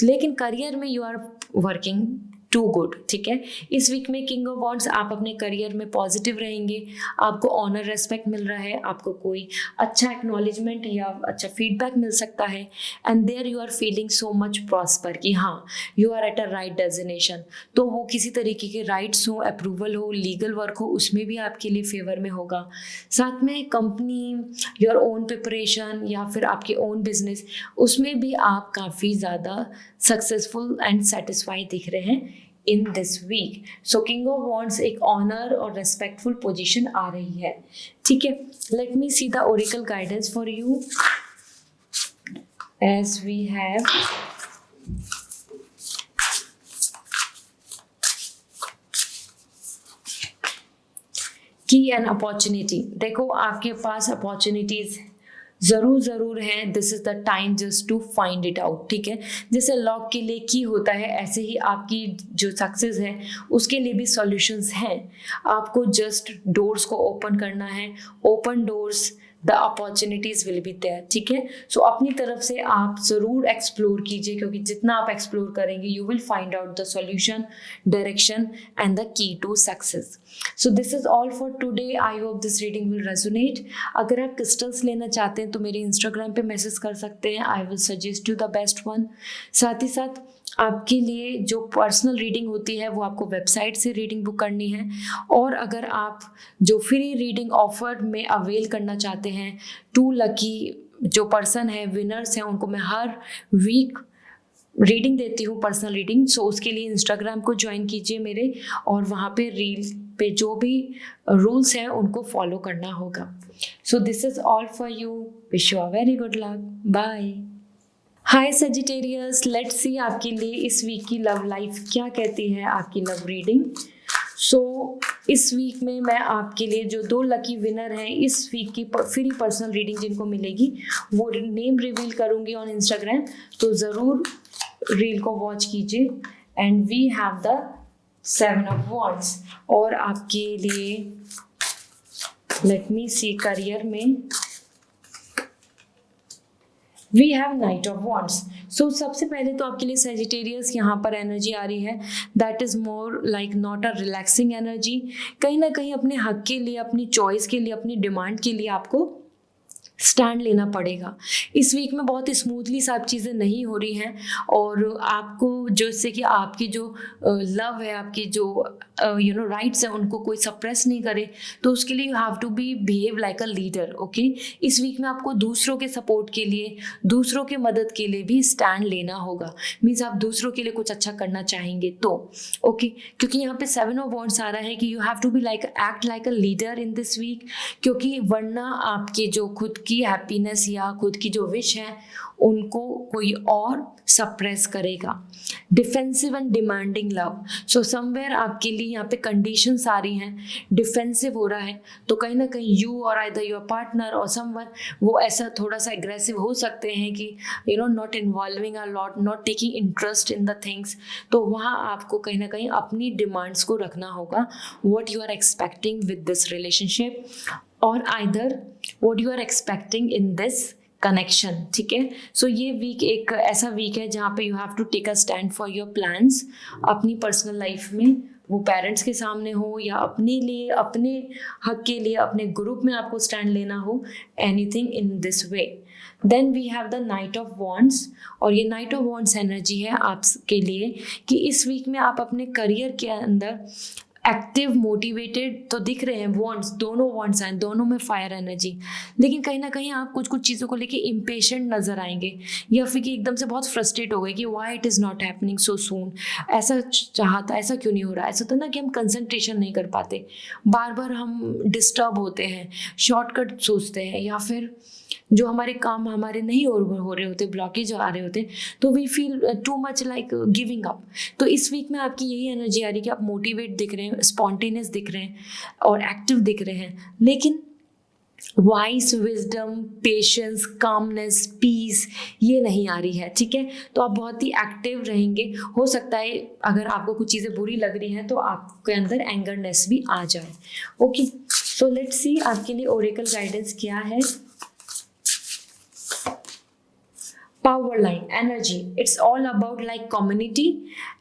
लेकिन करियर में you are working to good, ठीक है. इस वीक में किंग ऑफ वॉन्ड्स, आप अपने करियर में पॉजिटिव रहेंगे, आपको ऑनर रेस्पेक्ट मिल रहा है, आपको कोई अच्छा एक्नॉलेजमेंट या अच्छा फीडबैक मिल सकता है. And there you are feeling so much prosper कि हाँ you are at a right designation. तो वो किसी तरीके के राइट्स हो, अप्रूवल हो, लीगल वर्क हो, उसमें भी आपके लिए फेवर में होगा. साथ में कंपनी, योर ओन प्रिपरेशन या फिर आपके ओन बिजनेस, उसमें भी आप काफ़ी ज़्यादा सक्सेसफुल एंड सेटिस्फाइड दिख रहे हैं in this week. So king of wands एक ऑनर और रेस्पेक्टफुल पोजीशन आ रही है, ठीक है. Let me see the oracle guidance for you as we have key an opportunity. देखो आपके पास अपॉर्चुनिटीज ज़रूर है. This is the time just to find it out, ठीक है. जैसे लॉक के लिए की होता है, ऐसे ही आपकी जो सक्सेस है उसके लिए भी सॉल्यूशंस हैं. आपको जस्ट डोर्स को ओपन करना है. Open doors, the opportunities will be there, ठीक है. सो अपनी तरफ से आप ज़रूर एक्सप्लोर कीजिए, क्योंकि जितना आप एक्सप्लोर करेंगे you will find out the solution, direction and the key to success. So this is all for today. I hope this reading will resonate. अगर आप क्रिस्टल्स लेना चाहते हैं तो मेरे इंस्टाग्राम पे मैसेज कर सकते हैं. I will suggest you the best one. साथ ही साथ आपके लिए जो पर्सनल रीडिंग होती है वो आपको वेबसाइट से रीडिंग बुक करनी है. और अगर आप जो फ्री रीडिंग ऑफर में अवेल करना चाहते हैं, 2 लकी जो पर्सन है, विनर्स हैं, उनको मैं हर वीक रीडिंग देती हूँ, पर्सनल रीडिंग. सो उसके लिए इंस्टाग्राम को ज्वाइन कीजिए मेरे, और वहाँ पे रील पे जो भी रूल्स हैं उनको फॉलो करना होगा. So this is all for you. Wish you a very good luck. Bye. Hi Sagittarius, let's see आपके लिए इस वीक की लव लाइफ क्या कहती है, आपकी लव रीडिंग. सो इस वीक में मैं आपके लिए जो 2 लकी विनर हैं इस वीक की फ्री पर्सनल रीडिंग जिनको मिलेगी, वो नेम रिवील करूँगी ऑन इंस्टाग्राम, तो ज़रूर रील को वॉच कीजिए. And we have the 7 of wands. और आपके लिए लेट मी सी करियर में we have knight of wands. So सबसे पहले तो आपके लिए सेजिटेरियस यहाँ पर एनर्जी आ रही है, that is more like not a relaxing energy. कहीं ना कहीं अपने हक के लिए, अपनी चॉइस के लिए, अपनी डिमांड के लिए आपको स्टैंड लेना पड़ेगा। इस वीक में बहुत स्मूथली सब चीज़ें नहीं हो रही हैं और आपको जैसे कि आपकी जो लव है, आपकी जो राइट्स हैं, उनको कोई सप्रेस नहीं करे, तो उसके लिए you have to be behave like a leader. Okay, इस वीक में आपको दूसरों के सपोर्ट के लिए, दूसरों के मदद के लिए भी स्टैंड लेना होगा। मीन्स आप दूसरों के लिए कुछ अच्छा करना चाहेंगे तो ओके, क्योंकि यहाँ पे 7 ऑफ वॉन्ड्स आ रहा है कि you have to be like act like a leader in this week, क्योंकि वरना आपकी जो खुद की हैप्पीनेस या खुद की जो विश है उनको कोई और सप्रेस करेगा। Defensive and demanding love, so somewhere आपके लिए यहाँ पे कंडीशंस आ रही हैं, डिफेंसिव हो रहा है, तो कहीं ना कहीं यू और आइदर योर पार्टनर और समवन वो ऐसा थोड़ा सा एग्रेसिव हो सकते हैं कि not involving a lot, not taking interest in the things. तो वहाँ आपको कहीं ना कहीं अपनी डिमांड्स को रखना होगा, what you are expecting with this relationship और either what you are expecting in this connection. ठीक है, सो ये वीक एक ऐसा वीक है जहाँ पे you have to take a stand for your plans अपनी पर्सनल लाइफ में, वो पेरेंट्स के सामने हो या अपने लिए, अपने हक के लिए, अपने ग्रुप में आपको स्टैंड लेना हो, anything in this way. Then we have the knight of wands, और ये नाइट ऑफ वॉन्ड्स एनर्जी है आपके लिए कि इस वीक में आप अपने करियर के अंदर एक्टिव, मोटिवेटेड तो दिख रहे हैं, वॉन्ट्स, दोनों वॉन्ट्स हैं, दोनों में फायर एनर्जी, लेकिन कहीं ना कहीं आप कुछ कुछ चीज़ों को लेके इम्पेशेंट नजर आएंगे या फिर कि एकदम से बहुत फ्रस्ट्रेट हो गए कि why it is not happening so soon, ऐसा चाहता, ऐसा क्यों नहीं हो रहा। ऐसा तो ना कि हम कंसंट्रेशन नहीं कर पाते, बार बार हम डिस्टर्ब होते हैं, शॉर्टकट सोचते हैं, या फिर जो हमारे काम हमारे नहीं हो रहे होते, ब्लॉकेज आ रहे होते, तो we feel too much like giving up. तो इस वीक में आपकी यही एनर्जी आ रही है कि आप मोटिवेट दिख रहे हैं, स्पॉन्टेनियस दिख रहे हैं और एक्टिव दिख रहे हैं, लेकिन wise, wisdom, patience, calmness, peace ये नहीं आ रही है। ठीक है, तो आप बहुत ही एक्टिव रहेंगे। हो सकता है अगर आपको कुछ चीज़ें बुरी लग रही हैं तो आपके अंदर एंगरनेस भी आ जाए। ओके, सो लेट्स सी आपके लिए ओरेकल गाइडेंस क्या है। Power line energy, it's all about like community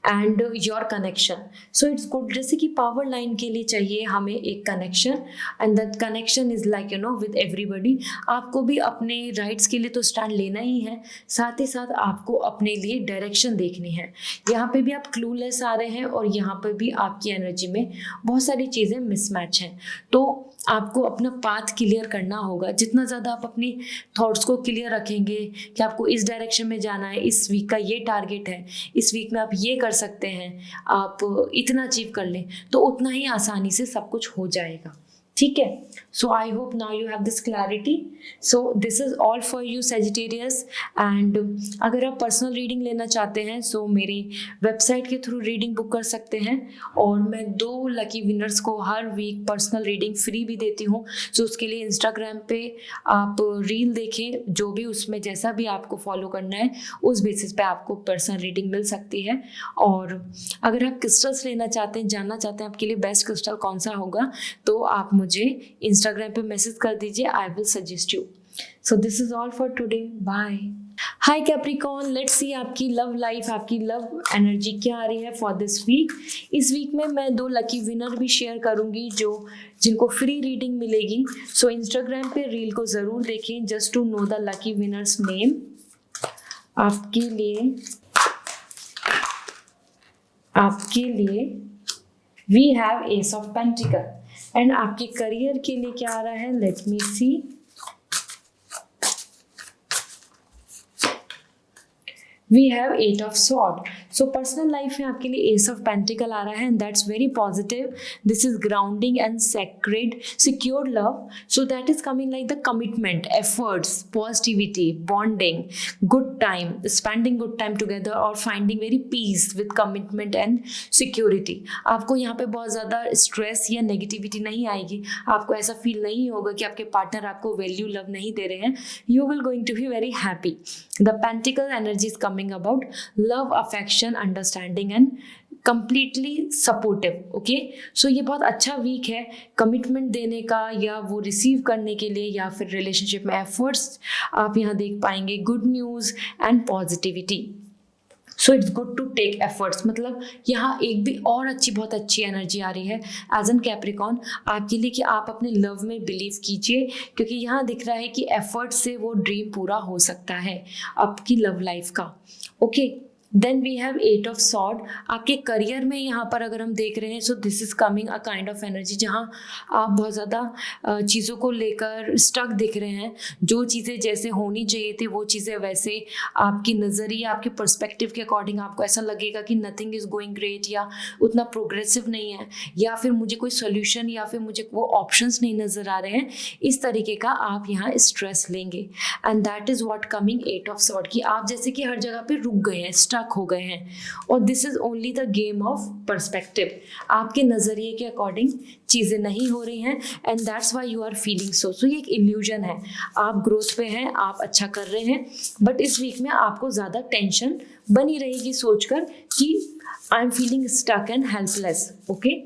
and your connection, so it's good। जैसे कि पावर लाइन के लिए चाहिए हमें एक connection, and that connection is like with everybody. आपको भी अपने राइट्स के लिए तो स्टैंड लेना ही है, साथ ही साथ आपको अपने लिए डायरेक्शन देखनी है। यहाँ पे भी आप क्लूलेस आ रहे हैं और यहाँ पे भी आपकी एनर्जी में बहुत सारी चीज़ें मिसमैच हैं, तो आपको अपना पाथ क्लियर करना होगा। जितना ज़्यादा आप अपनी थॉट्स को क्लियर रखेंगे कि आपको इस डायरेक्शन में जाना है, इस वीक का ये टारगेट है, इस वीक में आप ये कर सकते हैं, आप इतना अचीव कर लें, तो उतना ही आसानी से सब कुछ हो जाएगा। ठीक है, so I hope now you have this clarity. So this is all for you Sagittarius, and अगर आप पर्सनल रीडिंग लेना चाहते हैं सो मेरी वेबसाइट के थ्रू रीडिंग बुक कर सकते हैं, और मैं 2 लकी विनर्स को हर वीक पर्सनल रीडिंग फ्री भी देती हूँ। सो उसके लिए इंस्टाग्राम पे आप रील देखें, जो भी उसमें जैसा भी आपको फॉलो करना है उस बेसिस पे आपको पर्सनल रीडिंग मिल सकती है। और अगर आप क्रिस्टल्स लेना चाहते हैं, जानना चाहते हैं आपके लिए बेस्ट क्रिस्टल कौन सा होगा, तो आप मुझे इंस्टाग्राम पे मैसेज कर दीजिए, I will suggest you. So this is all for today, bye. Hi Capricorn, let's see आपकी लव लाइफ, आपकी लव एनर्जी क्या आ रही है फॉर दिस वीक। इस वीक में मैं 2 लकी विनर भी शेयर करूंगी जिनको फ्री रीडिंग मिलेगी। सो इंस्टाग्राम पे रील को जरूर देखें just to know the lucky winners name. आपके लिए we have ace of pentacle, and आपके करियर के लिए क्या आ रहा है, let me see. We have 8 of sword. So personal life में आपके लिए एस ऑफ पेंटिकल आ रहा है, and that's very positive. This is grounding and sacred, secure love. So that is coming like the commitment, efforts, positivity, bonding, good time, spending good time together, और finding very peace with commitment and security. आपको यहाँ पे बहुत ज़्यादा stress या negativity नहीं आएगी, आपको ऐसा फील नहीं होगा कि आपके पार्टनर आपको वैल्यू, लव नहीं दे रहे हैं। You will going to be very happy. The pentacle energy is coming about love, affection, understanding and completely supportive. Okay, so ये बहुत अच्छा वीक है कमिटमेंट देने का या वो रिसीव करने के लिए, या फिर रिलेशनशिप में एफर्ट्स आप यहाँ देख पाएंगे, good news and positivity. So it's good to take efforts, मतलब यहाँ एक भी और बहुत अच्छी एनर्जी आ रही है एज एन कैप्रिकॉन आपके लिए कि आप अपने लव में बिलीव कीजिए, क्योंकि यहाँ दिख रहा है कि एफर्ट से वो ड्रीम पूरा हो सकता है आपकी लव लाइफ का। Okay, then we have 8 of sword. आपके करियर में यहाँ पर अगर हम देख रहे हैं, so this is coming a kind of energy जहाँ आप बहुत ज़्यादा चीज़ों को लेकर स्टक दिख रहे हैं। जो चीज़ें जैसे होनी चाहिए थी वो चीज़ें वैसे आपकी नज़रिए, आपके पर्सपेक्टिव के अकॉर्डिंग आपको ऐसा लगेगा कि नथिंग इज़ गोइंग ग्रेट या उतना प्रोग्रेसिव नहीं है, या फिर मुझे कोई सोल्यूशन या फिर मुझे वो ऑप्शंस नहीं नज़र आ रहे हैं। इस तरीके का आप यहाँ स्ट्रेस लेंगे and that is what coming 8 of sword कि आप जैसे कि हर जगह पे रुक गए हैं, स्टक हो गए हैं। और this is only the game of perspective, आपके नज़रिए के अकॉर्डिंग चीज़ें नहीं हो रही हैं and that's why you are feeling so ये एक इल्यूजन है। आप ग्रोथ पे हैं, आप अच्छा कर रहे हैं, बट इस वीक में आपको ज़्यादा टेंशन बनी रहेगी सोचकर कि I am feeling stuck and helpless. Okay,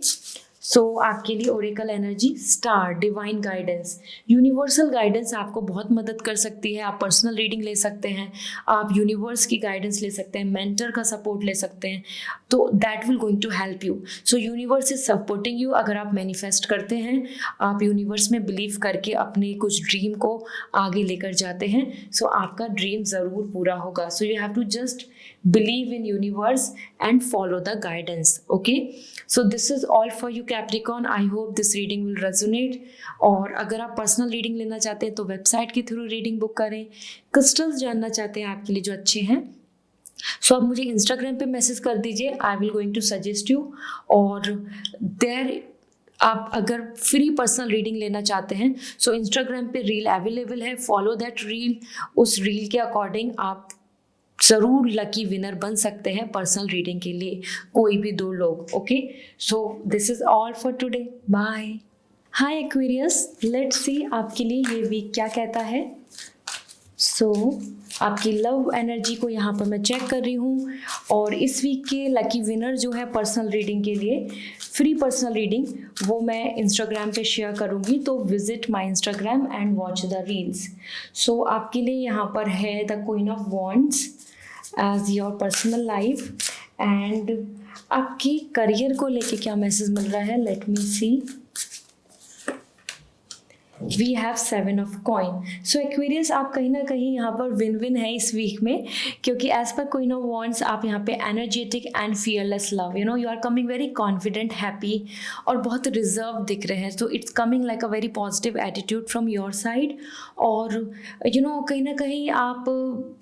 so आपके लिए oracle energy star, divine guidance, universal guidance आपको बहुत मदद कर सकती है। आप पर्सनल रीडिंग ले सकते हैं, आप यूनिवर्स की गाइडेंस ले सकते हैं, मेंटर का सपोर्ट ले सकते हैं, तो that will going to help you. So universe is supporting you. अगर आप मैनिफेस्ट करते हैं, आप यूनिवर्स में बिलीव करके अपने कुछ ड्रीम को आगे लेकर जाते हैं, सो आपका ड्रीम ज़रूर पूरा होगा। So you have to just believe in universe and follow the guidance. Okay, so this is all for you Capricorn. I hope this reading will resonate. और अगर आप पर्सनल रीडिंग लेना चाहते हैं तो वेबसाइट के थ्रू रीडिंग बुक करें। Crystals जानना चाहते हैं आपके लिए जो अच्छे हैं, सो आप मुझे इंस्टाग्राम पे मैसेज कर दीजिए, I will going to suggest you. और देयर आप अगर फ्री पर्सनल रीडिंग लेना चाहते हैं, सो इंस्टाग्राम पे रील अवेलेबल है, फॉलो दैट रील। उस रील के अकॉर्डिंग आप ज़रूर लकी विनर बन सकते हैं पर्सनल रीडिंग के लिए, कोई भी 2 लोग। Okay, so this is all for today, bye. Hi Aquarius, let's see आपके लिए ये वीक क्या कहता है। सो आपकी लव एनर्जी को यहाँ पर मैं चेक कर रही हूँ, और इस वीक के लकी विनर जो है पर्सनल रीडिंग के लिए, फ्री पर्सनल रीडिंग, वो मैं इंस्टाग्राम पे शेयर करूँगी, तो visit my Instagram and watch the reels. So आपके लिए यहाँ पर है the queen of wands as your personal life, and आपकी करियर को लेके क्या मैसेज मिल रहा है, let me see. We have 7 of coin. So Aquarius, आप कहीं ना कहीं यहाँ पर विन विन है इस वीक में, क्योंकि as per queen of wands आप यहाँ पे energetic and fearless love, you are coming very confident, happy और बहुत रिजर्व दिख रहे हैं। So it's coming like a very positive attitude from your side. और कहीं ना कहीं आप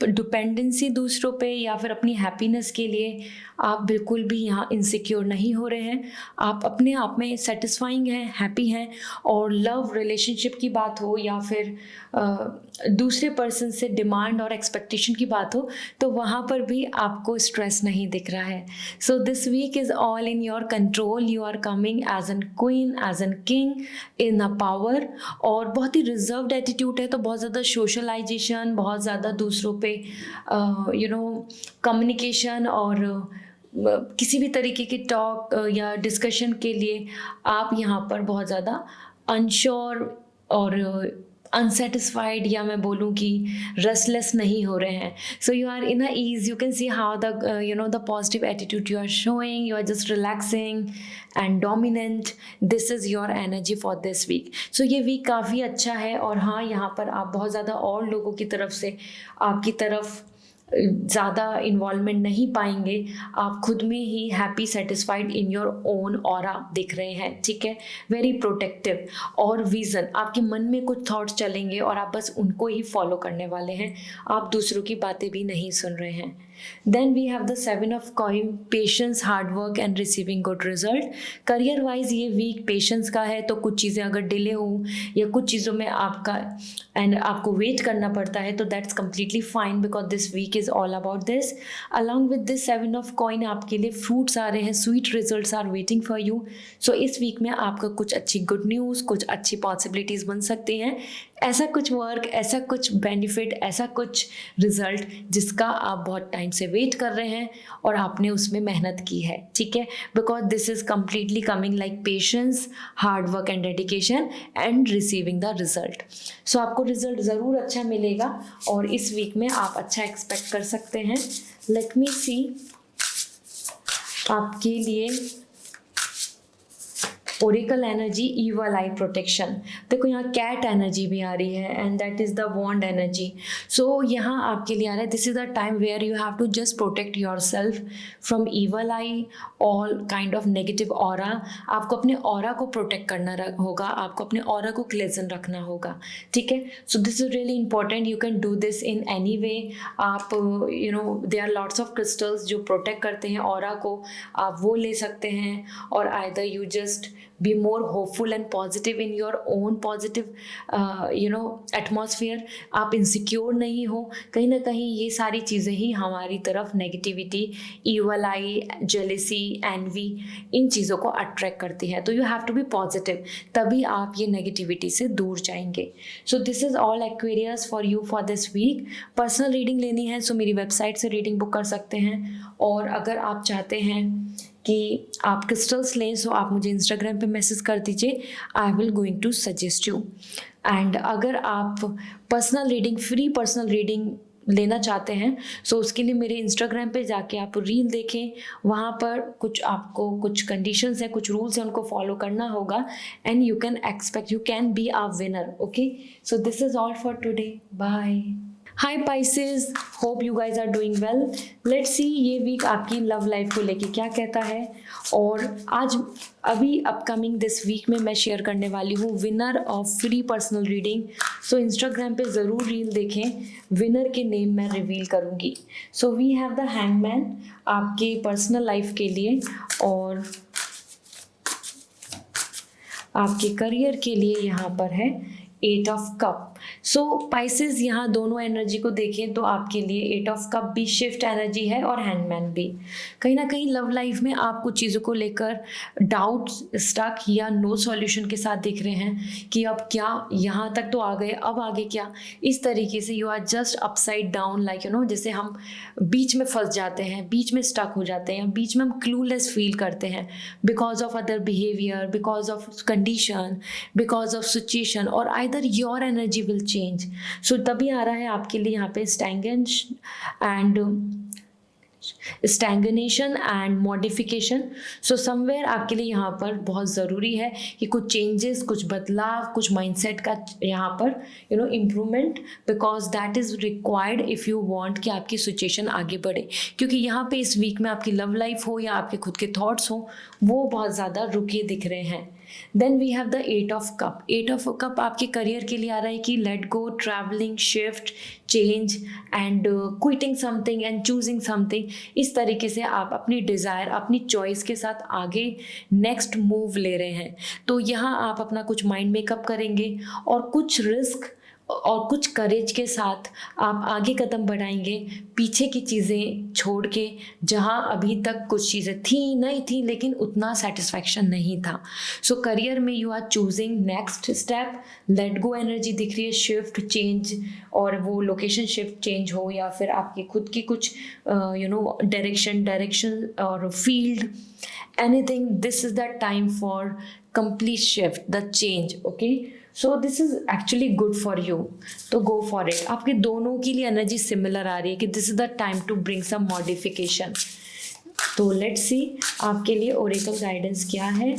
डिपेंडेंसी दूसरों पे या फिर अपनी हैप्पीनेस के लिए आप बिल्कुल भी यहाँ इनसिक्योर नहीं हो रहे हैं। आप अपने आप में सेटिस्फाइंग हैं, हैप्पी हैं। और लव रिलेशनशिप की बात हो या फिर दूसरे पर्सन से डिमांड और एक्सपेक्टेशन की बात हो, तो वहाँ पर भी आपको स्ट्रेस नहीं दिख रहा है। So this week is all in your control. You are coming as an queen, as an king in a power, और बहुत ही रिजर्व्ड एटीट्यूड है। तो बहुत ज़्यादा सोशलाइजेशन, बहुत ज़्यादा दूसरों पे कम्युनिकेशन और किसी भी तरीके की टॉक या डिस्कशन के लिए आप यहाँ पर बहुत ज़्यादा अनश्योर और अनसेटिस्फाइड, या मैं बोलूँ कि रेस्टलेस नहीं हो रहे हैं। So you are in a ease, you can see how the positive attitude you are showing, you are just relaxing and dominant. This is your energy for this week. So ये week काफ़ी अच्छा है। और हाँ, यहाँ पर आप बहुत ज़्यादा और लोगों की तरफ से आपकी तरफ ज़्यादा इन्वॉल्वमेंट नहीं पाएंगे। आप खुद में ही happy, satisfied in your own aura दिख रहे हैं, ठीक है, वेरी प्रोटेक्टिव। और विज़न, आपके मन में कुछ थॉट्स चलेंगे और आप बस उनको ही फॉलो करने वाले हैं, आप दूसरों की बातें भी नहीं सुन रहे हैं। Then we have the 7 of coin, patience, hard work and receiving good result. Career wise ये वीक पेशेंस का है, तो कुछ चीज़ें अगर डिले हो या कुछ चीज़ों में आपको वेट करना पड़ता है, तो that's completely fine, because this week is all about this. Along with this 7 of coin आपके लिए फ्रूट्स आ रहे हैं, sweet results are waiting for you. So इस वीक में आपका कुछ अच्छी गुड न्यूज़, कुछ अच्छी पॉसिबिलिटीज़ बन सकती हैं ऐसा कुछ वर्क, ऐसा कुछ बेनिफिट, ऐसा कुछ रिजल्ट जिसका आप बहुत टाइम से वेट कर रहे हैं और आपने उसमें मेहनत की है, ठीक है। Because this is completely coming like patience, hard work and dedication and receiving the result. So आपको रिजल्ट ज़रूर अच्छा मिलेगा और इस वीक में आप अच्छा एक्सपेक्ट कर सकते हैं। लेट मी सी आपके लिए oracle energy, evil eye protection. देखो यहाँ कैट एनर्जी भी आ रही है and that is the wand energy. So यहाँ आपके लिए आ रहा है, this is the time where you have to just protect your self from evil eye, all kind of negative aura. आपको अपने ऑरा को प्रोटेक्ट करना होगा, आपको अपने ऑरा को क्लेजन रखना होगा, ठीक है। So this is really important, you can do this in any way. आप you know there are lots of crystals जो प्रोटेक्ट करते हैं ऑरा को, आप वो ले सकते हैं। और either you just be more hopeful and positive in your own positive atmosphere। आप इनसिक्योर नहीं हो, कहीं ना कहीं ये सारी चीज़ें ही हमारी तरफ negativity, evil eye, jealousy, envy, इन चीज़ों को अट्रैक्ट करती है। तो you have to be positive, तभी आप ये नेगेटिविटी से दूर जाएंगे। So this is all Aquarius for you for this week. Personal reading लेनी है सो मेरी वेबसाइट से रीडिंग बुक कर सकते हैं, और अगर आप चाहते हैं कि आप क्रिस्टल्स लें सो आप मुझे इंस्टाग्राम पे मैसेज कर दीजिए, I will going to suggest you. And अगर आप personal reading, free personal reading लेना चाहते हैं सो उसके लिए मेरे इंस्टाग्राम पे जाके आप रील देखें, वहाँ पर कुछ आपको कुछ कंडीशंस हैं, कुछ रूल्स हैं, उनको फॉलो करना होगा and you can expect, you can be a winner. Okay, so this is all for today, bye. Hi Pisces, hope you guys are doing well. Let's see ये वीक आपकी love life को लेके क्या कहता है। और आज अभी अपकमिंग दिस वीक में मैं शेयर करने वाली हूँ winner of free personal reading. So Instagram पे ज़रूर रील देखें, विनर के नेम मैं रिवील करूँगी। So we have the hangman आपके पर्सनल लाइफ के लिए, और आपके करियर के लिए यहाँ पर है 8 ऑफ कप। सो पाइसेस, यहाँ दोनों एनर्जी को देखें तो आपके लिए 8 ऑफ कप भी शिफ्ट एनर्जी है और हैंगमैन भी। कहीं ना कहीं लव लाइफ में आप कुछ चीज़ों को लेकर डाउट, स्टक या नो सॉल्यूशन के साथ देख रहे हैं कि अब क्या, यहाँ तक तो आ गए, अब आगे क्या। इस तरीके से you are just upside down, like you know, जैसे हम बीच में फंस जाते हैं, बीच में स्टक हो जाते हैं, बीच में हम क्लूलेस फील करते हैं because of other behaviour, because of condition, because of situation, और either your energy will change. So तभी आ रहा है आपके लिए यहाँ पे stagnation and modification. So somewhere आपके लिए यहाँ पर बहुत ज़रूरी है कि कुछ चेंजेस, कुछ बदलाव, कुछ माइंडसेट का यहाँ पर you know improvement, because that is required if you want कि आपकी सिचुएशन आगे बढ़े। क्योंकि यहाँ पे इस वीक में आपकी लव लाइफ हो या आपके खुद के थॉट्स हो, वो बहुत ज़्यादा रुके दिख रहे हैं। Then we have the 8 of cup. 8 of cup आपके करियर के लिए आ रहा है कि let go, travelling, shift, change and quitting something and choosing something. इस तरीके से आप अपनी डिज़ायर, अपनी चॉइस के साथ आगे नेक्स्ट मूव ले रहे हैं। तो यहाँ आप अपना कुछ माइंड मेकअप करेंगे और कुछ रिस्क और कुछ करेज के साथ आप आगे कदम बढ़ाएंगे, पीछे की चीज़ें छोड़ के, जहाँ अभी तक कुछ चीज़ें थी नहीं थी लेकिन उतना सेटिस्फैक्शन नहीं था। सो करियर में you are choosing next step. Let go energy दिख रही है, शिफ्ट, चेंज, और वो लोकेशन शिफ्ट चेंज हो या फिर आपकी खुद की कुछ यू नो डायरेक्शन और field, anything, this is the time for complete shift, the change. Okay, so this is actually good for you, तो go for it। आपके दोनों के लिए एनर्जी सिमिलर आ रही है कि this is the time to bring some modification। तो let's see आपके लिए ओरेकल गाइडेंस क्या है।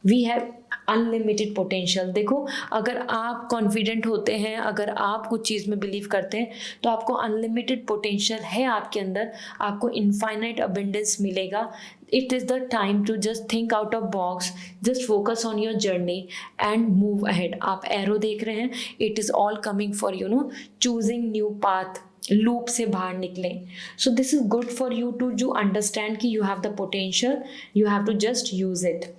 We have unlimited potential. देखो, अगर आप कॉन्फिडेंट होते हैं, अगर आप कुछ चीज़ में बिलीव करते हैं तो आपको अनलिमिटेड पोटेंशियल है आपके अंदर, आपको इनफाइनाइट अबंडेंस मिलेगा। It is the time to just think out of box, just focus on your journey and move ahead. आप एरो देख रहे हैं, it is all coming for you know choosing new path, loop से बाहर निकलें। So this is good for you to जो understand कि you have the potential, you have to just use it.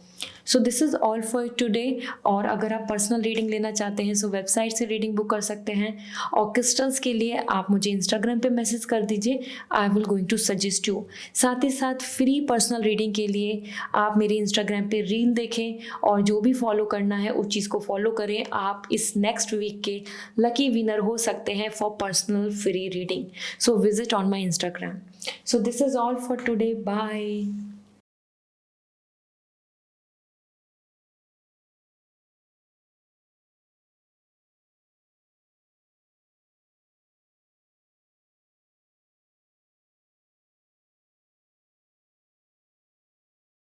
So this is all for today. और अगर आप personal reading लेना चाहते हैं सो वेबसाइट से रीडिंग बुक कर सकते हैं, और क्रिस्टल्स के लिए आप मुझे इंस्टाग्राम पे मैसेज कर दीजिए, I will going to suggest you. साथ ही साथ फ्री पर्सनल रीडिंग के लिए आप मेरे इंस्टाग्राम पे रील देखें और जो भी फॉलो करना है उस चीज़ को फॉलो करें। आप इस नेक्स्ट वीक के लकी विनर हो सकते हैं for personal free reading. So visit on my Instagram. So this is all for today, bye.